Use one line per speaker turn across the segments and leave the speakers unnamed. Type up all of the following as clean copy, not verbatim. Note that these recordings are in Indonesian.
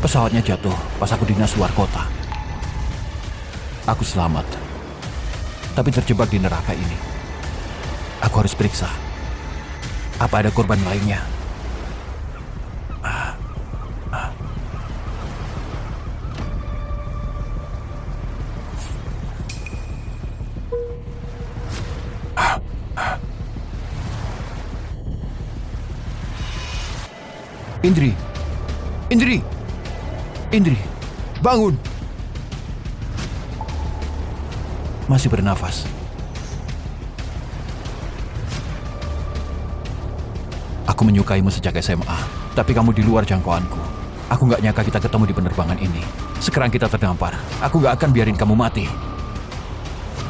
Pesawatnya jatuh pas aku dinas luar kota. Aku selamat, tapi terjebak di neraka ini. Aku harus periksa. Apa ada korban lainnya? Indri! Indri! Indri! Bangun! Masih bernafas. Aku menyukaimu sejak SMA, tapi kamu di luar jangkauanku. Aku gak nyangka kita ketemu di penerbangan ini. Sekarang kita terdampar. Aku gak akan biarin kamu mati.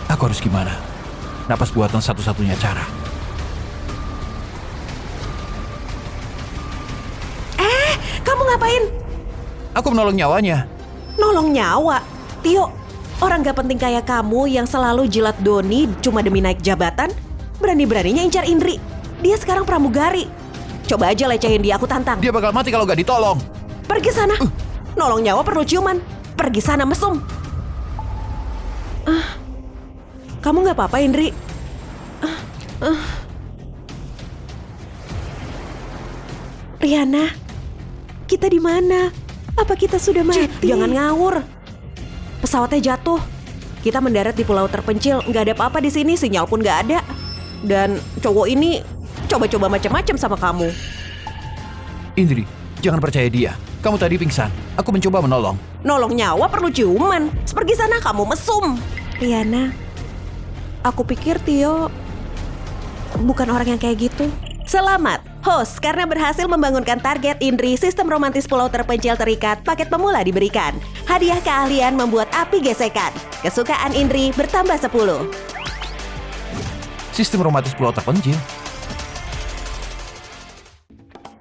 Aku harus gimana? Napas buatan satu-satunya cara.
Kamu ngapain?
Aku menolong nyawanya.
Nolong nyawa? Tio, orang gak penting kayak kamu yang selalu jilat Doni cuma demi naik jabatan, berani-beraninya incar Indri. Dia sekarang pramugari. Coba aja lecehin dia, aku tantang.
Dia bakal mati kalau gak ditolong.
Pergi sana. Nolong nyawa perlu ciuman. Pergi sana, mesum. Kamu gak apa-apa, Indri? Riana, kita di mana? Apa kita sudah mati? Jangan ngawur. Pesawatnya jatuh. Kita mendarat di pulau terpencil. Nggak ada apa-apa di sini. Sinyal pun nggak ada. Dan cowok ini coba-coba macam-macam sama kamu.
Indri, jangan percaya dia. Kamu tadi pingsan. Aku mencoba menolong.
Nolong nyawa perlu ciuman. Pergi sana, kamu mesum. Riana, aku pikir Tio bukan orang yang kayak gitu. Selamat, host, karena berhasil membangunkan target Indri, sistem romantis pulau terpencil terikat, paket pemula diberikan. Hadiah keahlian membuat api gesekan. Kesukaan Indri bertambah 10.
Sistem romantis pulau terpencil.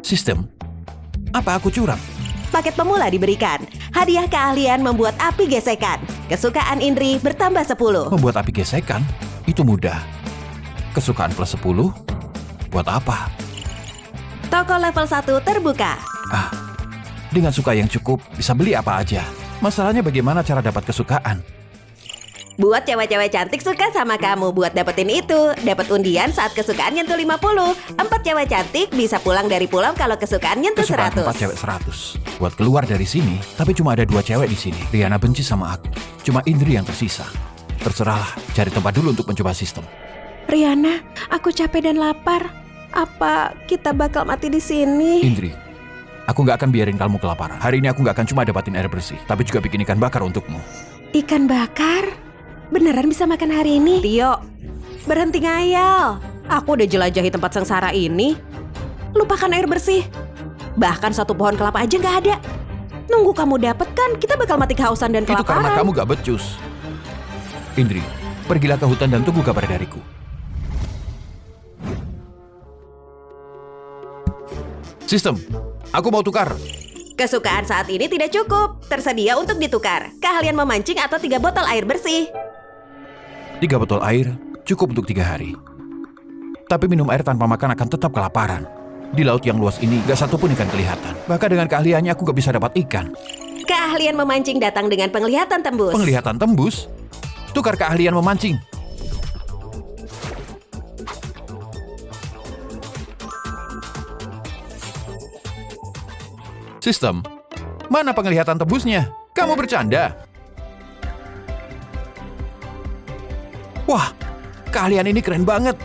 Sistem? Apa aku curang?
Paket pemula diberikan. Hadiah keahlian membuat api gesekan. Kesukaan Indri bertambah 10.
Membuat api gesekan? Itu mudah. Kesukaan plus 10? Buat apa?
Toko level 1 terbuka.
Dengan suka yang cukup, bisa beli apa aja. Masalahnya bagaimana cara dapat kesukaan?
Buat cewek-cewek cantik suka sama kamu. Buat dapetin itu, dapat undian saat kesukaan nyentuh 50. 4 cewek cantik bisa pulang dari pulau kalau kesukaan nyentuh
Kesukaan
100.
4 cewek 100. Buat keluar dari sini, tapi cuma ada 2 cewek di sini. Riana benci sama aku. Cuma Indri yang tersisa. Terserahlah, cari tempat dulu untuk mencoba sistem.
Riana, aku capek dan lapar. Apa kita bakal mati di sini?
Indri, aku nggak akan biarin kamu kelaparan. Hari ini aku nggak akan cuma dapatin air bersih, tapi juga bikin ikan bakar untukmu.
Ikan bakar? Beneran bisa makan hari ini? Tio, berhenti ngayal. Aku udah jelajahi tempat sengsara ini. Lupakan air bersih. Bahkan satu pohon kelapa aja nggak ada. Nunggu kamu dapet kan, kita bakal mati kehausan dan kelaparan.
Itu karena kamu gak becus. Indri, pergilah ke hutan dan tunggu kabar dariku. Sistem, aku mau tukar.
Kesukaan saat ini tidak cukup. Tersedia untuk ditukar. Keahlian memancing atau 3 botol air bersih.
3 botol air cukup untuk 3 hari. Tapi minum air tanpa makan akan tetap kelaparan. Di laut yang luas ini gak satupun ikan kelihatan. Bahkan dengan keahliannya aku gak bisa dapat ikan.
Keahlian memancing datang dengan penglihatan tembus.
Penglihatan tembus? Tukar keahlian memancing. Sistem, mana penglihatan tembusnya? Kamu bercanda? Wah, keahlian ini keren banget.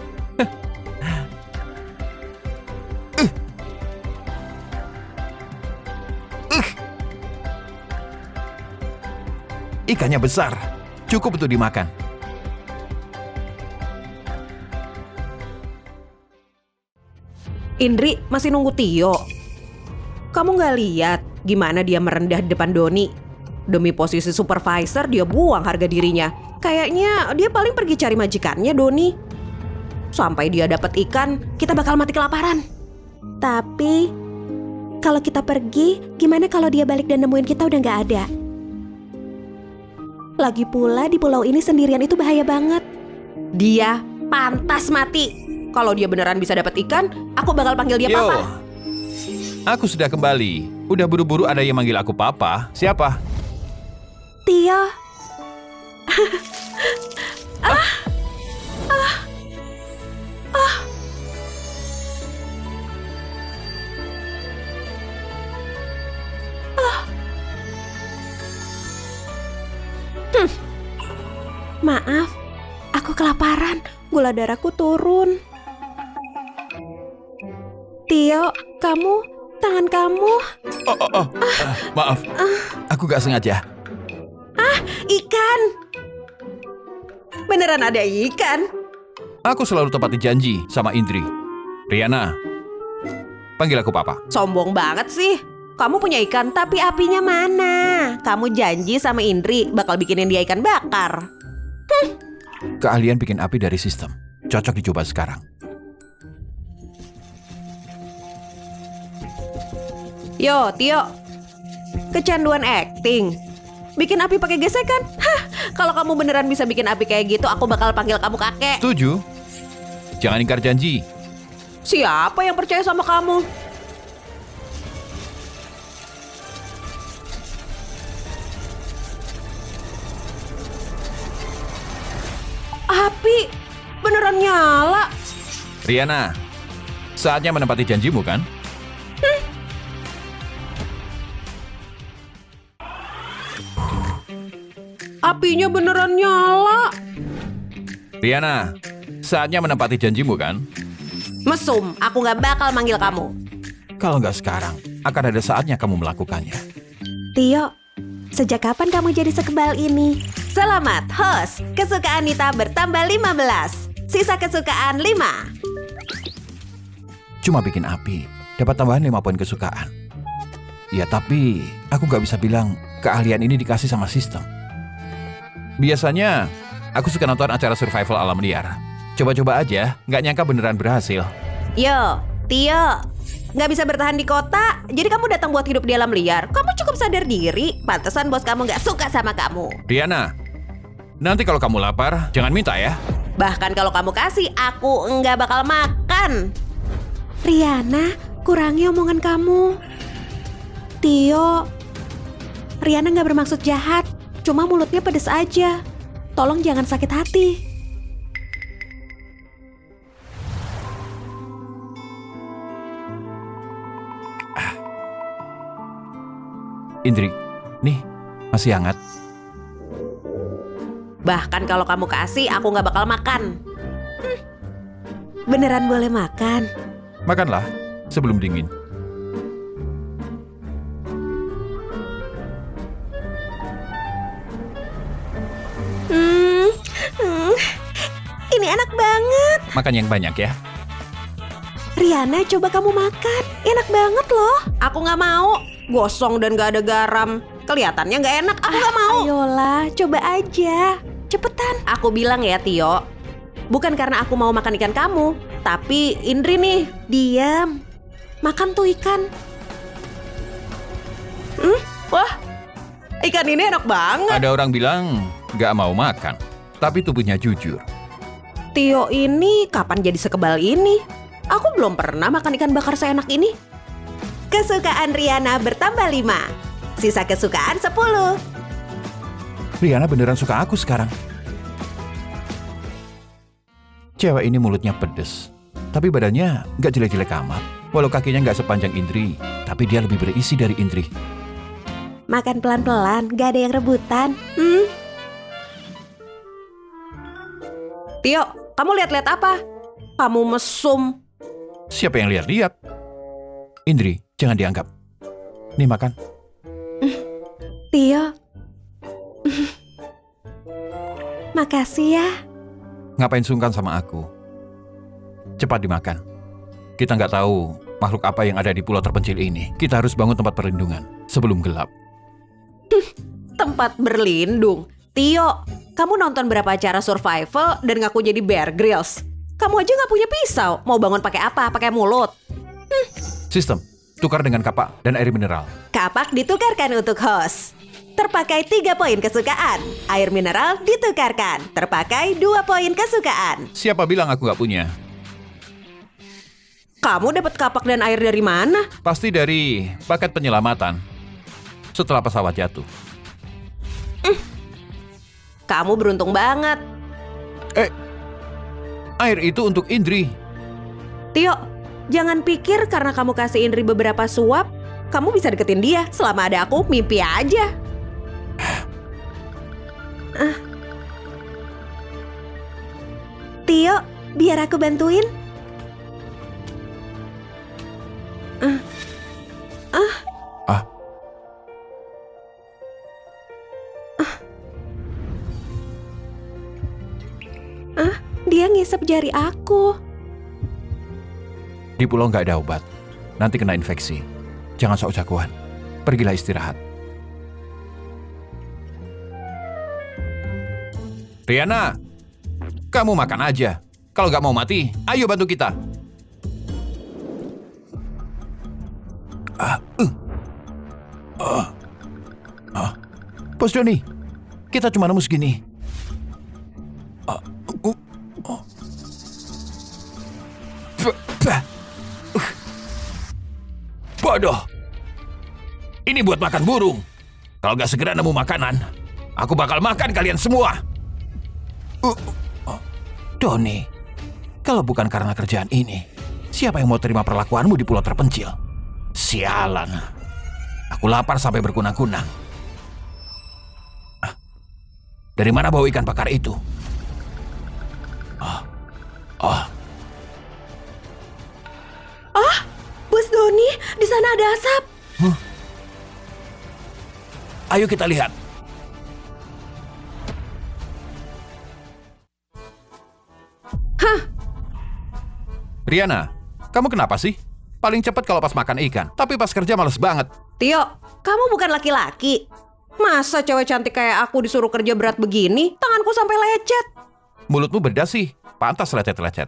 Ikannya besar, cukup untuk dimakan.
Indri masih nunggu Tio. Kamu nggak lihat gimana dia merendah di depan Doni? Demi posisi supervisor dia buang harga dirinya. Kayaknya dia paling pergi cari majikannya Doni. Sampai dia dapat ikan, kita bakal mati kelaparan. Tapi kalau kita pergi, gimana kalau dia balik dan nemuin kita udah nggak ada? Lagi pula di pulau ini sendirian itu bahaya banget. Dia pantas mati. Kalau dia beneran bisa dapat ikan, aku bakal panggil dia
Yo,
papa.
aku sudah kembali. Udah buru-buru ada yang manggil aku papa. Siapa?
Tio. Maaf, aku kelaparan. Gula darahku turun. Tio, tangan kamu.
Maaf, aku gak sengaja.
Ikan. Beneran ada ikan?
Aku selalu tepati janji sama Indri. Riana, panggil aku papa.
Sombong banget sih. Kamu punya ikan, tapi apinya mana? Kamu janji sama Indri bakal bikinin dia ikan bakar.
Keahlian bikin api dari sistem. Cocok dicoba sekarang.
Yo, Tio. Kecanduan acting. Bikin api pakai gesekan? Hah, kalau kamu beneran bisa bikin api kayak gitu, aku bakal panggil kamu kakek.
Setuju. Jangan ingkar janji.
Siapa yang percaya sama kamu? Api beneran nyala.
Riana, saatnya menepati janjimu kan?
Apinya beneran nyala.
Riana, saatnya menepati janjimu kan?
Mesum, aku gak bakal manggil kamu.
Kalau nggak sekarang, akan ada saatnya kamu melakukannya.
Tio, sejak kapan kamu jadi sekebal ini? Selamat, host. Kesukaan Nita bertambah 15. Sisa kesukaan 5.
Cuma bikin api, dapat tambahan 5 poin kesukaan. Ya tapi, aku nggak bisa bilang keahlian ini dikasih sama sistem. Biasanya, aku suka nonton acara survival alam liar. Coba-coba aja, nggak nyangka beneran berhasil.
Yo, Tio. Nggak bisa bertahan di kota, jadi kamu datang buat hidup di alam liar. Kamu cukup sadar diri, pantesan bos kamu nggak suka sama kamu.
Riana, nanti kalau kamu lapar, jangan minta ya.
Bahkan kalau kamu kasih, aku nggak bakal makan. Riana, kurangi omongan kamu. Tio, Riana nggak bermaksud jahat, cuma mulutnya pedes aja. Tolong jangan sakit hati.
Indri, nih, masih hangat.
Bahkan kalau kamu kasih, aku nggak bakal makan. Beneran boleh makan?
Makanlah, sebelum dingin.
Ini enak banget.
Makan yang banyak ya.
Riana, coba kamu makan. Enak banget loh. Aku nggak mau. Gosong dan gak ada garam. Kelihatannya nggak enak. Aku nggak mau. Ayolah, coba aja. Cepetan. Aku bilang ya, Tio. Bukan karena aku mau makan ikan kamu, tapi Indri nih. Diam. Makan tuh ikan. Wah, ikan ini enak banget.
Ada orang bilang nggak mau makan, tapi tubuhnya jujur.
Tio ini kapan jadi sekebal ini? Aku belum pernah makan ikan bakar seenak ini. Kesukaan Riana bertambah 5. Sisa kesukaan 10.
Riana beneran suka aku sekarang. Cewek ini mulutnya pedes, tapi badannya nggak jelek-jelek amat. Walau kakinya nggak sepanjang Indri, tapi dia lebih berisi dari Indri.
Makan pelan-pelan, gak ada yang rebutan. Tio, kamu lihat-lihat apa? Kamu mesum.
Siapa yang lihat-lihat? Indri, jangan dianggap. Nih makan.
Tio. Makasih ya.
Ngapain sungkan sama aku? Cepat dimakan. Kita nggak tahu makhluk apa yang ada di pulau terpencil ini. Kita harus bangun tempat perlindungan sebelum gelap.
Tempat berlindung. Tio, kamu nonton berapa acara survival dan ngaku jadi Bear Grylls? Kamu aja nggak punya pisau. Mau bangun pakai apa? Pakai mulut.
Sistem, tukar dengan kapak dan air mineral.
Kapak ditukarkan untuk host. Terpakai 3 poin kesukaan. Air mineral ditukarkan. Terpakai 2 poin kesukaan.
Siapa bilang aku nggak punya?
Kamu dapat kapak dan air dari mana?
Pasti dari paket penyelamatan setelah pesawat jatuh.
Kamu beruntung banget.
Air itu untuk Indri.
Tio, jangan pikir karena kamu kasih Indri beberapa suap, kamu bisa deketin dia. Selama ada aku, mimpi aja. Tio, biar aku bantuin. Dia ngisep jari aku.
Di pulau nggak ada obat. Nanti kena infeksi. Jangan sok jagoan. Pergilah istirahat. Riana, kamu makan aja. Kalau nggak mau mati, ayo bantu kita. Bos Doni, kita cuma nemu segini. Bodoh. Ini buat makan burung. Kalau nggak segera nemu makanan, aku bakal makan kalian semua. Doni, kalau bukan karena kerjaan ini, siapa yang mau terima perlakuanmu di pulau terpencil? Sialan. Aku lapar sampai berkunang-kunang. Dari mana bau ikan bakar itu?
Bos Doni, di sana ada asap.
Ayo kita lihat. Riana, kamu kenapa sih? Paling cepat kalau pas makan ikan, tapi pas kerja males banget.
Tio, kamu bukan laki-laki. Masa cewek cantik kayak aku disuruh kerja berat begini? Tanganku sampai lecet.
Mulutmu beda sih, pantas lecet-lecet.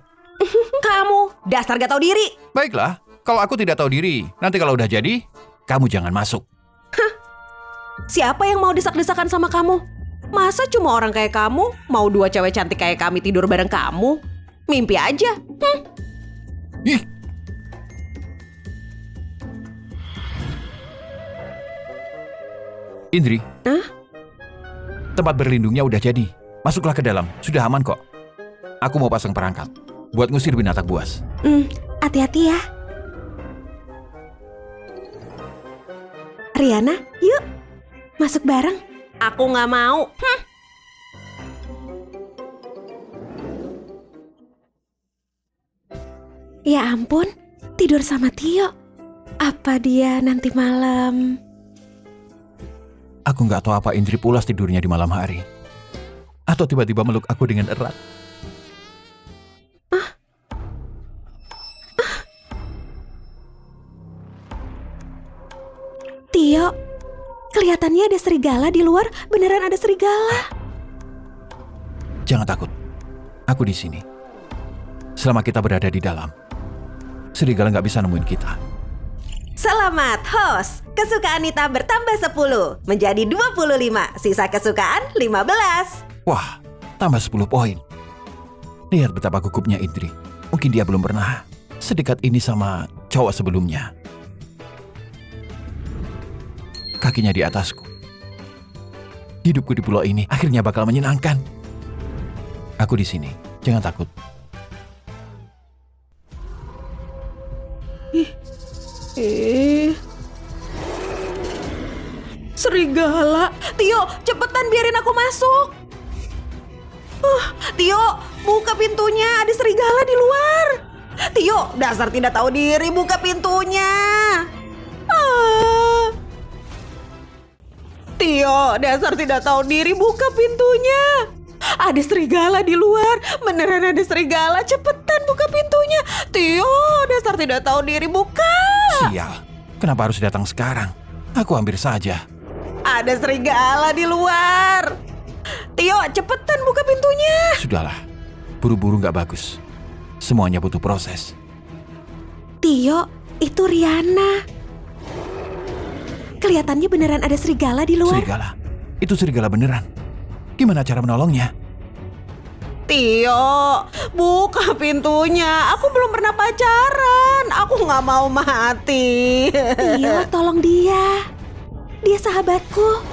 Kamu, dasar gak tahu diri.
Baiklah, kalau aku tidak tahu diri, nanti kalau udah jadi, kamu jangan masuk.
Siapa yang mau desak-desakan sama kamu? Masa cuma orang kayak kamu mau dua cewek cantik kayak kami tidur bareng kamu? Mimpi aja.
Ih. Indri, tempat berlindungnya udah jadi. Masuklah ke dalam, sudah aman kok. Aku mau pasang perangkap buat ngusir binatang buas.
Hati-hati ya. Riana, yuk. Masuk bareng. Aku nggak mau. Ya ampun, tidur sama Tio. Apa dia nanti malam?
Aku nggak tahu apa Indri pulas tidurnya di malam hari. Atau tiba-tiba meluk aku dengan erat.
Tio, kelihatannya ada serigala di luar. Beneran ada serigala.
Jangan takut. Aku di sini. Selama kita berada di dalam, serigala nggak bisa nemuin kita.
Selamat host. Kesukaan Nita bertambah 10 menjadi 25. Sisa kesukaan 15.
Wah, tambah 10 poin. Lihat betapa gugupnya Indri. Mungkin dia belum pernah sedekat ini sama cowok sebelumnya. Kakinya di atasku. Hidupku di pulau ini akhirnya bakal menyenangkan. Aku di sini, jangan takut.
Serigala. Tio, cepetan biarin aku masuk. Tio, buka pintunya. Ada serigala di luar. Tio, dasar tidak tahu diri, buka pintunya. Tio, dasar tidak tahu diri, buka pintunya. Ada serigala di luar. Beneran ada serigala. Cepetan buka pintunya. Tio, dasar tidak tahu diri, buka.
Sial, kenapa harus datang sekarang? Aku hampir saja.
Ada serigala di luar. Tio, cepetan buka pintunya.
Sudahlah, buru-buru nggak bagus. Semuanya butuh proses.
Tio, itu Riana. Kelihatannya beneran ada serigala di luar.
Serigala? Itu serigala beneran? Gimana cara menolongnya?
Tio, buka pintunya. Aku belum pernah pacaran. Aku nggak mau mati.
Tio, tolong dia. Dia sahabatku.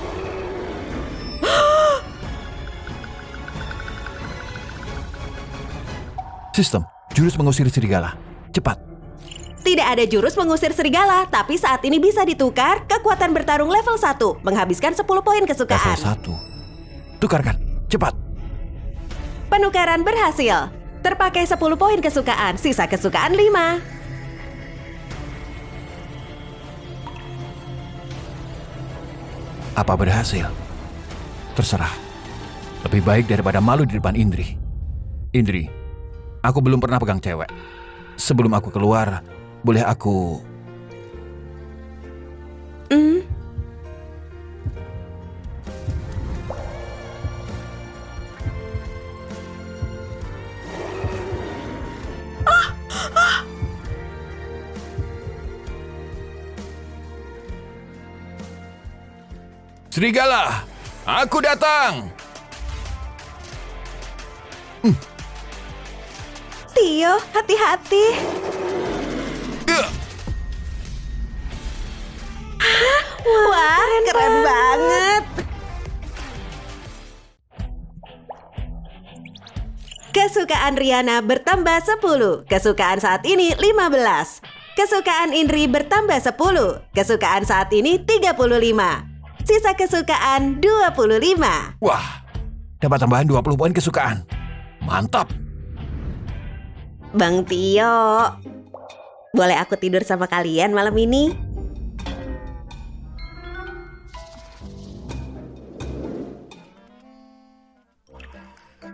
Sistem, jurus mengusir serigala. Cepat.
Tidak ada jurus mengusir serigala, tapi saat ini bisa ditukar kekuatan bertarung level 1, menghabiskan 10 poin kesukaan.
Level 1. Tukarkan, cepat.
Penukaran berhasil. Terpakai 10 poin kesukaan, sisa kesukaan 5.
Apa berhasil? Terserah. Lebih baik daripada malu di depan Indri. Indri, aku belum pernah pegang cewek. Sebelum aku keluar, boleh aku... Serigala, aku datang!
Tio, hati-hati. Wah, keren banget. Kesukaan Riana bertambah 10. Kesukaan saat ini 15. Kesukaan Indri bertambah 10. Kesukaan saat ini 35. Sisa kesukaan 25.
Wah, dapat tambahan 20 poin kesukaan. Mantap.
Bang Tio, boleh aku tidur sama kalian malam ini?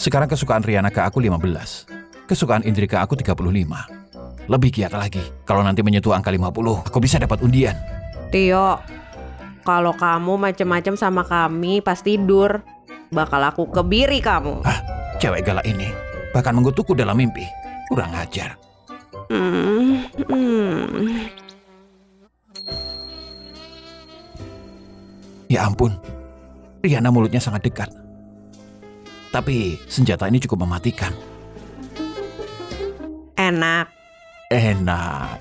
Sekarang kesukaan Riana ke aku 15. Kesukaan Indri ke aku 35. Lebih giat lagi. Kalau nanti menyentuh angka 50, aku bisa dapat undian.
Tio, kalau kamu macem-macem sama kami pas tidur, bakal aku kebiri kamu.
Hah, cewek galak ini bahkan mengutukku dalam mimpi. Kurang ajar. Ya ampun, Riana mulutnya sangat dekat. Tapi senjata ini cukup mematikan.
Enak.
Enak.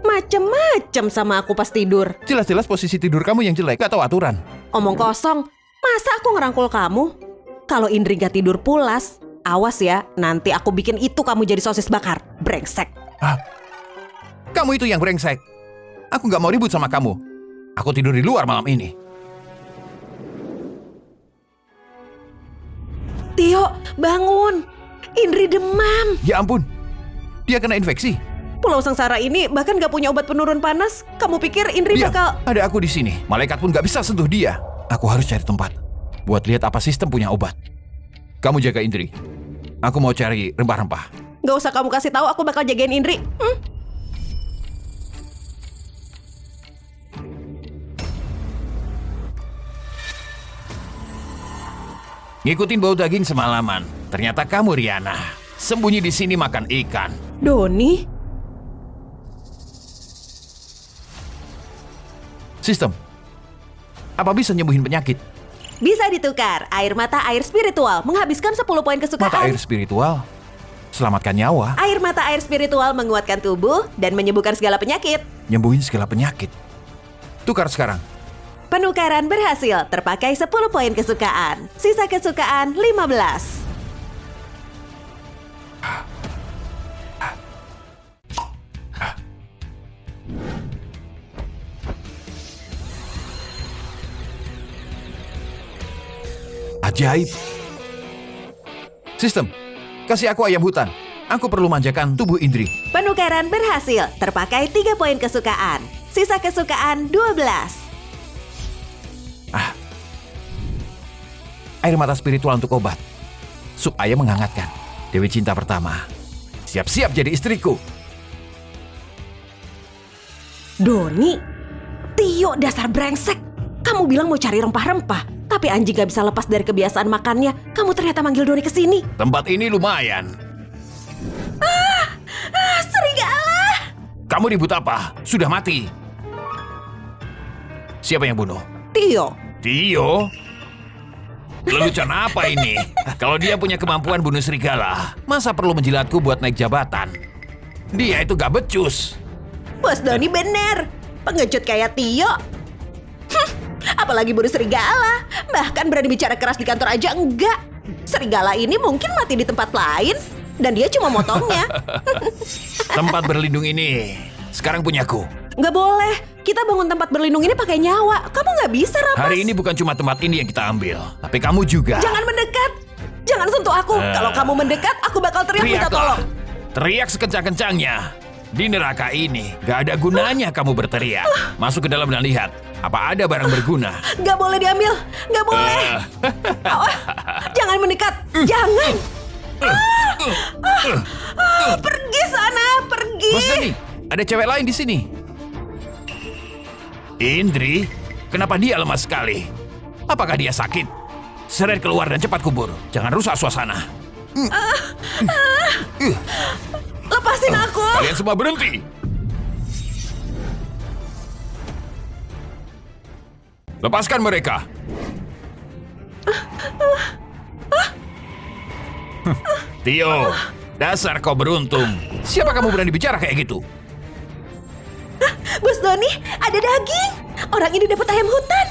Macem-macem sama aku pas tidur.
Jelas-jelas posisi tidur kamu yang jelek, gak tahu aturan.
Omong kosong, masa aku ngerangkul kamu? Kalau Indri gak tidur pulas, awas ya, nanti aku bikin itu kamu jadi sosis bakar. Brengsek.
Hah? Kamu itu yang brengsek. Aku gak mau ribut sama kamu. Aku tidur di luar malam ini.
Tio, bangun. Indri demam.
Ya ampun, dia kena infeksi.
Pulau Sengsara ini bahkan gak punya obat penurun panas. Kamu pikir Indri
Diam,
bakal...
ada aku di sini. Malaikat pun gak bisa sentuh dia. Aku harus cari tempat buat lihat apa sistem punya obat. Kamu jaga Indri. Aku mau cari rempah-rempah.
Gak usah kamu kasih tahu, aku bakal jagain Indri.
Ngikutin bau daging semalaman. Ternyata kamu Riana. Sembunyi di sini makan ikan.
Doni?
Sistem, apa bisa nyembuhin penyakit?
Bisa ditukar. Air mata air spiritual menghabiskan 10 poin kesukaan.
Mata air spiritual? Selamatkan nyawa?
Air mata air spiritual menguatkan tubuh dan menyembuhkan segala penyakit.
Nyembuhin segala penyakit. Tukar sekarang.
Penukaran berhasil, terpakai 10 poin kesukaan. Sisa kesukaan 15.
Ajaib. Sistem, kasih aku ayam hutan. Aku perlu manjakan tubuh Indri.
Penukaran berhasil, terpakai 3 poin kesukaan. Sisa kesukaan 12.
Air mata spiritual untuk obat. Sup ayam menghangatkan. Dewi cinta pertama. Siap-siap jadi istriku.
Doni, Tio dasar brengsek. Kamu bilang mau cari rempah-rempah, tapi anjing gak bisa lepas dari kebiasaan makannya. Kamu ternyata manggil Doni ke sini.
Tempat ini lumayan.
Serigala!
Kamu ribut apa? Sudah mati. Siapa yang bunuh?
Tio,
Tio? Lelucon apa ini? Kalau dia punya kemampuan bunuh serigala, masa perlu menjilatku buat naik jabatan? Dia itu gak becus.
Bos Doni bener. Pengecut kayak Tio. Apalagi bunuh serigala. Bahkan berani bicara keras di kantor aja enggak. Serigala ini mungkin mati di tempat lain. Dan dia cuma motongnya.
Tempat berlindung ini sekarang punyaku.
Nggak boleh. Kita bangun tempat berlindung ini pakai nyawa. Kamu nggak bisa, Rapas.
Hari ini bukan cuma tempat ini yang kita ambil, tapi kamu juga.
Jangan mendekat. Jangan sentuh aku. Kalau kamu mendekat, aku bakal teriak minta
Teriaklah.
tolong.
Teriak sekencang-kencangnya. Di neraka ini, gak ada gunanya kamu berteriak. Masuk ke dalam dan lihat, apa ada barang berguna.
Nggak boleh diambil. Nggak boleh. Jangan mendekat. Jangan. Pergi sana, pergi.
Bos Doni, ada cewek lain di sini. Indri, kenapa dia lemah sekali? Apakah dia sakit? Seret keluar dan cepat kubur. Jangan rusak suasana.
Lepasin aku.
Kalian semua berhenti. Lepaskan mereka. Tio, dasar kau beruntung. Siapa kamu berani bicara kayak gitu?
Bos Doni, ada daging. Orang ini dapat ayam hutan.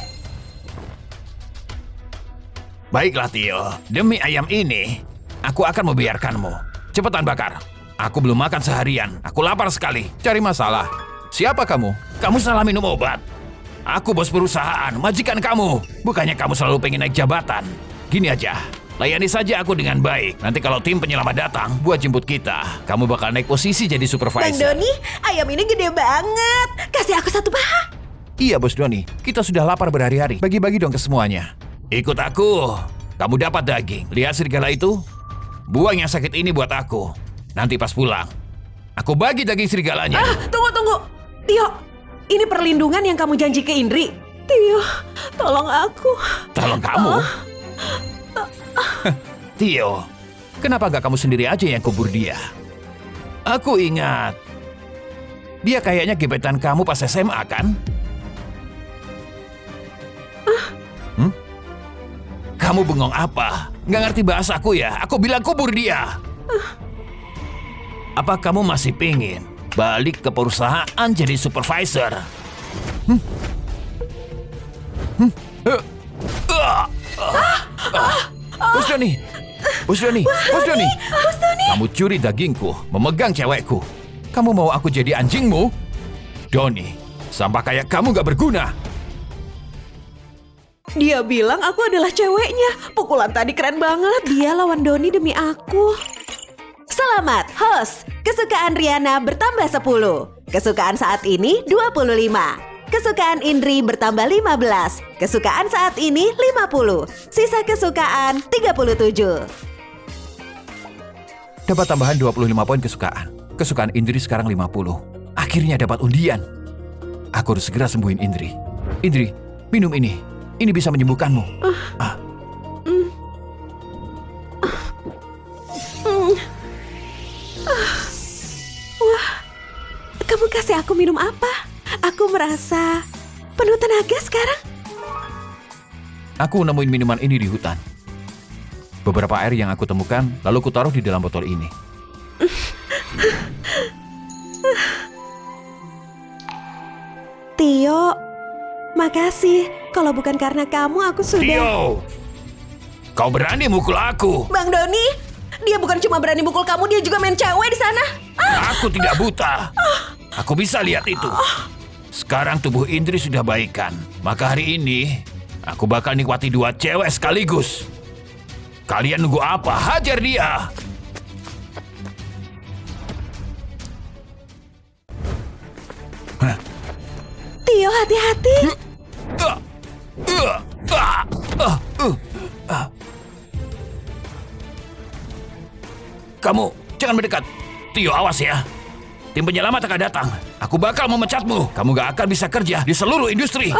Baiklah Tio, demi ayam ini, aku akan membiarkanmu. Cepetan bakar. Aku belum makan seharian, aku lapar sekali. Cari masalah. Siapa kamu? Kamu salah minum obat. Aku bos perusahaan, majikan kamu. Bukannya kamu selalu pengen naik jabatan. Gini aja, layani saja aku dengan baik. Nanti kalau tim penyelamat datang buat jemput kita, kamu bakal naik posisi jadi
Bang
supervisor.
Doni, ayam ini gede banget. Kasih aku satu paha.
Iya bos Doni, kita sudah lapar berhari-hari. Bagi-bagi dong ke semuanya. Ikut aku. Kamu dapat daging. Lihat serigala itu? Buang yang sakit ini buat aku. Nanti pas pulang, aku bagi daging serigalanya.
Tunggu. Tio, ini perlindungan yang kamu janji ke Indri. Tio, tolong aku.
Tolong kamu? Tio, kenapa gak kamu sendiri aja yang kubur dia? Aku ingat. Dia kayaknya gebetan kamu pas SMA kan? Kamu bengong apa? Nggak ngerti bahasaku ya? Aku bilang kubur dia. Apa kamu masih pingin balik ke perusahaan jadi supervisor? Bos Doni! Kamu curi dagingku, memegang cewekku. Kamu mau aku jadi anjingmu? Doni, sampah kayak kamu gak berguna.
Dia bilang aku adalah ceweknya. Pukulan tadi keren banget. Dia lawan Doni demi aku. Selamat, host. Kesukaan Riana bertambah 10. Kesukaan saat ini 25. Kesukaan Indri bertambah 15. Kesukaan saat ini 50. Sisa kesukaan 37.
Dapat tambahan 25 poin kesukaan. Kesukaan Indri sekarang 50. Akhirnya dapat undian. Aku harus segera sembuhin Indri. Indri, minum ini. Ini bisa menyembuhkanmu.
Wah, kamu kasih aku minum apa? Aku merasa penuh tenaga sekarang.
Aku nemuin minuman ini di hutan. Beberapa air yang aku temukan, lalu kutaruh di dalam botol ini.
Tio, makasih. Kalau bukan karena kamu, aku sudah...
Tio! Kau berani mukul aku?
Bang Doni, dia bukan cuma berani mukul kamu, dia juga main cewek di sana.
Aku tidak buta. Aku bisa lihat itu. Sekarang tubuh Indri sudah baikan. Maka hari ini, aku bakal nikmati 2 cewek sekaligus. Kalian nunggu apa? Hajar dia!
Tio, hati-hati.
Kamu jangan mendekat. Tio, awas ya. Tim penyelamat akan datang. Aku bakal memecatmu. Kamu gak akan bisa kerja di seluruh industri.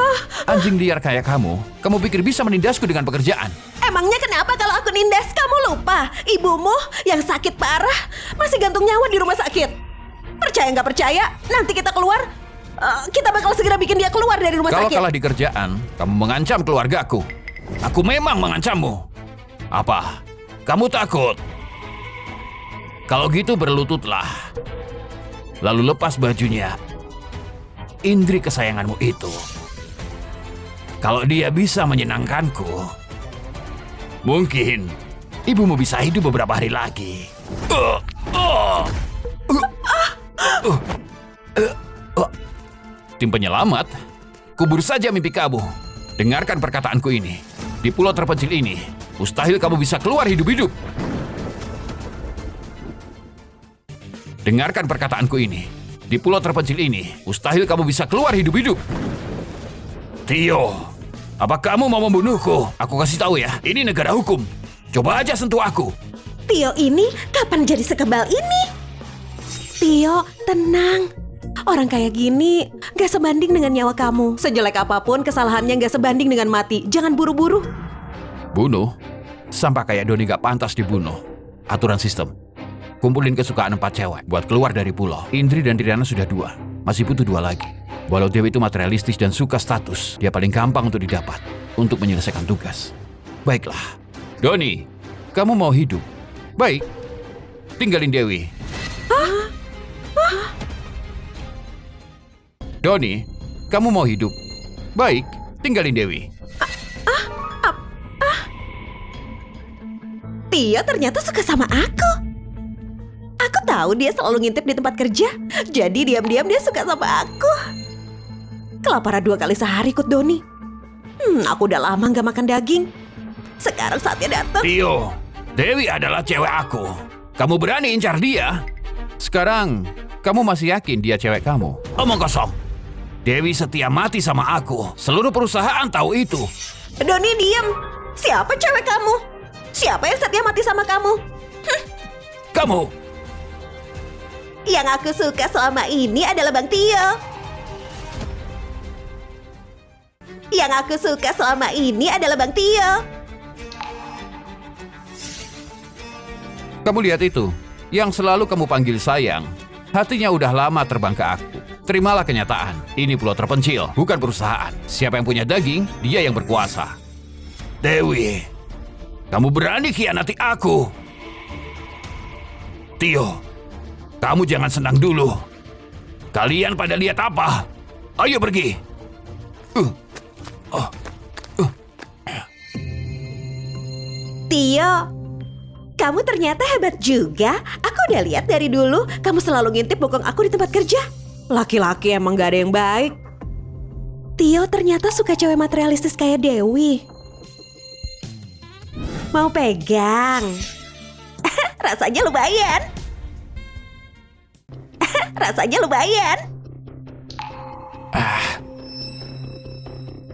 Anjing liar kayak kamu pikir bisa menindasku dengan pekerjaan?
Emangnya kenapa kalau aku nindas? Kamu lupa, ibumu yang sakit parah masih gantung nyawa di rumah sakit. Percaya nggak percaya, nanti kita keluar, kita bakal segera bikin dia keluar dari rumah
Kalau
sakit.
kalah di kerjaan, kamu mengancam keluargaku. Aku memang mengancammu. Apa? Kamu takut? Kalau gitu berlututlah. Lalu lepas bajunya. Indri kesayanganmu itu. Kalau dia bisa menyenangkanku, mungkin ibumu bisa hidup beberapa hari lagi. Tim penyelamat, kubur saja mimpi kamu. Dengarkan perkataanku ini. Di pulau terpencil ini, mustahil kamu bisa keluar hidup-hidup. Dengarkan perkataanku ini. Di pulau terpencil ini, mustahil kamu bisa keluar hidup-hidup. Tio, apa kamu mau membunuhku? Aku kasih tahu ya, ini negara hukum. Coba aja sentuh aku.
Tio ini kapan jadi sekebal ini? Tio, tenang. Orang kayak gini gak sebanding dengan nyawa kamu.
Sejelek apapun kesalahannya nggak sebanding dengan mati. Jangan buru-buru.
Bunuh? Sampah kayak Doni gak pantas dibunuh. Aturan sistem. Kumpulin kesukaan 4 cewek buat keluar dari pulau. Indri dan Triana sudah 2. Masih butuh 2 lagi. Walau Dewi itu materialistis dan suka status, dia paling gampang untuk didapat. Untuk menyelesaikan tugas. Baiklah. Doni, kamu mau hidup? Baik. Tinggalin Dewi. Doni, kamu mau hidup? Baik, tinggalin Dewi.
Tio ternyata suka sama aku. Aku tahu dia selalu ngintip di tempat kerja. Jadi diam-diam dia suka sama aku. Kelaparan 2 kali sehari ikut Doni. Aku udah lama gak makan daging. Sekarang saatnya datang.
Tio, Dewi adalah cewek aku. Kamu berani incar dia? Sekarang, kamu masih yakin dia cewek kamu? Omong kosong. Dewi setia mati sama aku. Seluruh perusahaan tahu itu.
Doni diam. Siapa cewek kamu? Siapa yang setia mati sama kamu?
Kamu.
Yang aku suka selama ini adalah Bang Tio. Yang aku suka selama ini adalah Bang Tio.
Kamu lihat itu? Yang selalu kamu panggil sayang. Hatinya udah lama terbang ke aku. Terimalah kenyataan. Ini pulau terpencil, bukan perusahaan. Siapa yang punya daging, dia yang berkuasa. Dewi, kamu berani khianati aku. Tio, kamu jangan senang dulu. Kalian pada lihat apa? Ayo pergi.
Tio, kamu ternyata hebat juga. Aku udah lihat dari dulu kamu selalu ngintip bokong aku di tempat kerja.
Laki-laki emang gak ada yang baik.
Tio ternyata suka cewek materialistis kayak Dewi. Mau pegang? Rasanya lumayan. Rasanya lumayan.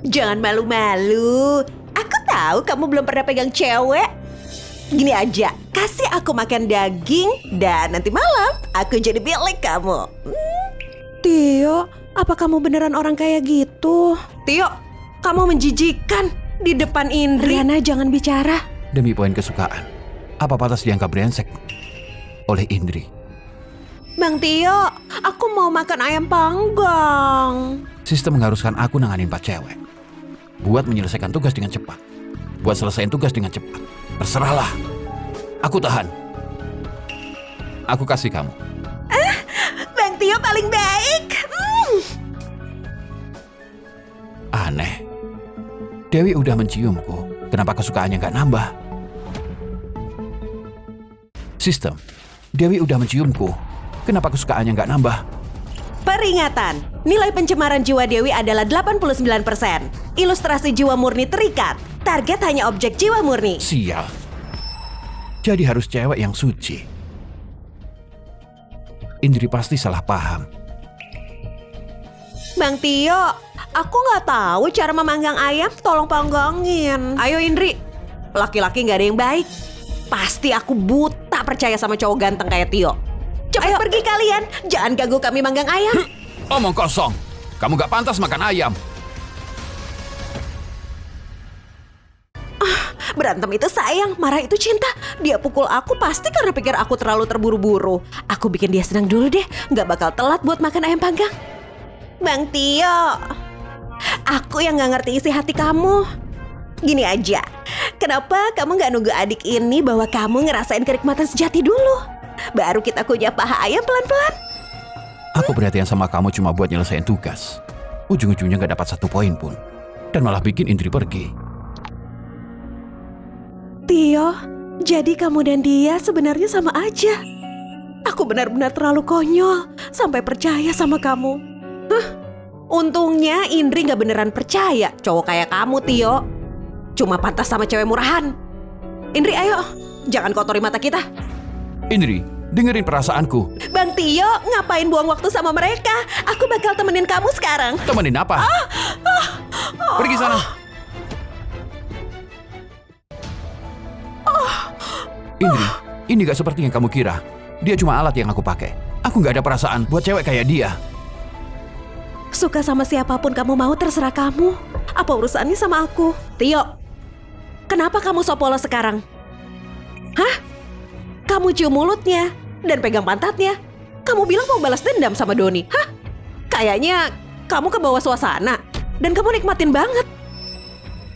Jangan malu-malu. Aku tahu kamu belum pernah pegang cewek. Gini aja, kasih aku makan daging dan nanti malam aku jadi milik kamu.
Tio, apa kamu beneran orang kayak gitu? Tio, kamu menjijikan di depan Indri.
Riana, jangan bicara.
Demi poin kesukaan. Apa pantas dianggap brengsek oleh Indri?
Bang Tio, aku mau makan ayam panggang.
Sistem mengharuskan aku nanganin 4 cewek. Buat menyelesaikan tugas dengan cepat. Buat selesaiin tugas dengan cepat. Terserahlah. Aku tahan. Aku kasih kamu.
Bang Tio paling baik.
Aneh. Dewi udah menciumku. Kenapa kesukaannya nggak nambah? Sistem. Dewi udah menciumku. Kenapa kesukaannya nggak nambah?
Peringatan, nilai pencemaran jiwa Dewi adalah 89%. Ilustrasi jiwa murni terikat. Target hanya objek jiwa murni.
Sial. Jadi harus cewek yang suci. Indri pasti salah paham.
Bang Tio, aku nggak tahu cara memanggang ayam, tolong panggangin. Ayo Indri, laki-laki nggak ada yang baik. Pasti aku buta percaya sama cowok ganteng kayak Tio. Cepat pergi kalian, jangan ganggu kami manggang ayam.
Omong kosong. Kamu gak pantas makan ayam.
Berantem itu sayang, marah itu cinta. Dia pukul aku pasti karena pikir aku terlalu terburu-buru. Aku bikin dia senang dulu deh, nggak bakal telat buat makan ayam panggang. Bang Tio, aku yang nggak ngerti isi hati kamu.
Gini aja, kenapa kamu nggak nunggu adik ini bahwa kamu ngerasain kenikmatan sejati dulu? Baru kita kunyah paha ayam pelan-pelan.
Aku perhatian sama kamu cuma buat nyelesain tugas. Ujung-ujungnya gak dapat 1 poin pun. Dan malah bikin Indri pergi.
Tio, jadi kamu dan dia sebenarnya sama aja. Aku benar-benar terlalu konyol sampai percaya sama kamu.
Untungnya Indri gak beneran percaya cowok kayak kamu, Tio. Cuma pantas sama cewek murahan. Indri, ayo, jangan kotori mata kita.
Indri, dengerin perasaanku.
Bang Tio, ngapain buang waktu sama mereka? Aku bakal temenin kamu sekarang.
Temenin apa? Pergi sana. Indri, ini gak seperti yang kamu kira. Dia cuma alat yang aku pakai. Aku gak ada perasaan buat cewek kayak dia.
Suka sama siapapun kamu mau, terserah kamu. Apa urusannya sama aku?
Tio, kenapa kamu sok polos sekarang? Hah? Kamu cium mulutnya dan pegang pantatnya. Kamu bilang mau balas dendam sama Doni. Hah? Kayaknya kamu kebawa suasana dan kamu nikmatin banget.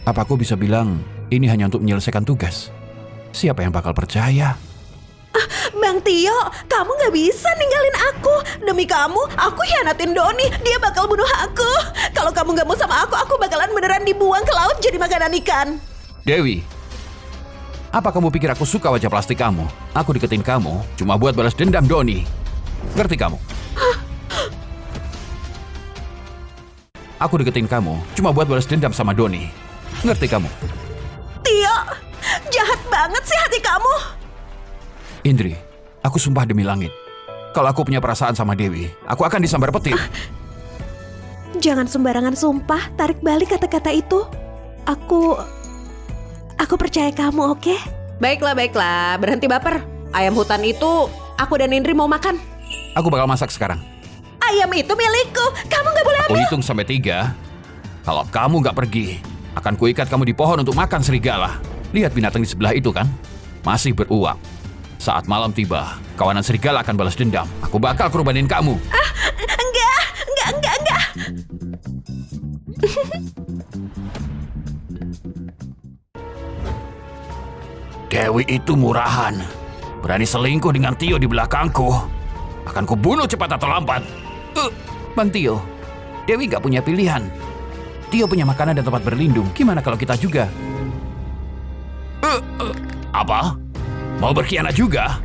Apa aku bisa bilang ini hanya untuk menyelesaikan tugas? Siapa yang bakal percaya?
Bang Tio, kamu gak bisa ninggalin aku. Demi kamu, aku hianatin Doni. Dia bakal bunuh aku. Kalau kamu gak mau sama aku bakalan beneran dibuang ke laut jadi makanan ikan.
Dewi, apa kamu pikir aku suka wajah plastik kamu? Aku deketin kamu cuma buat balas dendam Doni. Ngerti kamu? Aku deketin kamu cuma buat balas dendam sama Doni. Ngerti kamu?
Tio, jahat banget sih hati kamu.
Indri, aku sumpah demi langit. Kalau aku punya perasaan sama Dewi, aku akan disambar petir.
Jangan sembarangan sumpah, tarik balik kata-kata itu. Aku percaya kamu, oke?
Baiklah, berhenti baper. Ayam hutan itu aku dan Indri mau makan.
Aku bakal masak sekarang.
Ayam itu milikku, kamu gak boleh
Aku
ambil.
hitung sampai 3. Kalau kamu gak pergi, akan kuikat kamu di pohon untuk makan serigala. Lihat binatang di sebelah itu kan? Masih beruap. Saat malam tiba, kawanan serigala akan balas dendam. Aku bakal korbanin kamu.
Enggak.
Dewi itu murahan. Berani selingkuh dengan Tio di belakangku. Akan kubunuh cepat atau lambat. Bang Tio, Dewi gak punya pilihan. Tio punya makanan dan tempat berlindung. Gimana kalau kita juga? Apa? Mau berkhianat juga?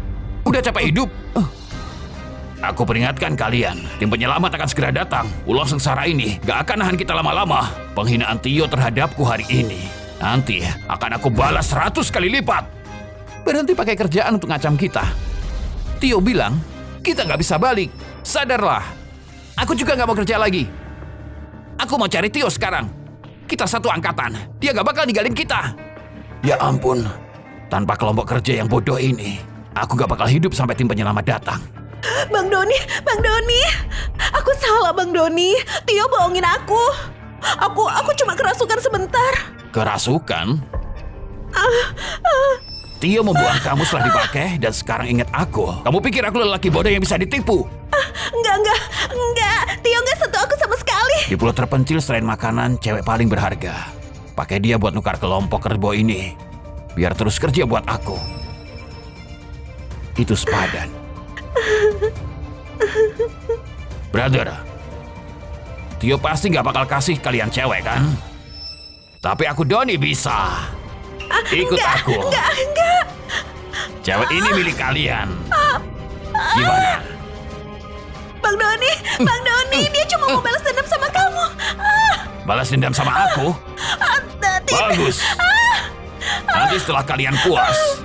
Udah capek hidup? Aku peringatkan kalian, tim penyelamat akan segera datang. Ulah sengsara ini gak akan nahan kita lama-lama. Penghinaan Tio terhadapku hari ini nanti akan aku balas 100 kali lipat. Berhenti pakai kerjaan untuk ngacam kita. Tio bilang, kita gak bisa balik. Sadarlah. Aku juga gak mau kerja lagi. Aku mau cari Tio sekarang. Kita satu angkatan. Dia gak bakal ninggalin kita. Ya ampun. Tanpa kelompok kerja yang bodoh ini, aku gak bakal hidup sampai tim penyelamat datang.
Bang Doni. Aku salah, Bang Doni. Tio bohongin aku. Aku cuma kerasukan sebentar.
Kerasukan? Tio membuang kamu setelah dipakai dan sekarang ingat aku. Kamu pikir aku lelaki bodoh yang bisa ditipu?
Enggak. Tio nggak sentuh aku sama sekali.
Di pulau terpencil selain makanan, cewek paling berharga. Pakai dia buat nukar kelompok kerbau ini. Biar terus kerja buat aku. Itu sepadan. Brother, Tio pasti gak bakal kasih kalian cewek kan? Tapi aku Doni bisa. Ikut aku.
Enggak.
Cewek ini milik kalian. Gimana?
Bang Doni, dia cuma mau balas dendam sama kamu.
Balas dendam sama aku? Bagus. Nanti setelah kalian puas,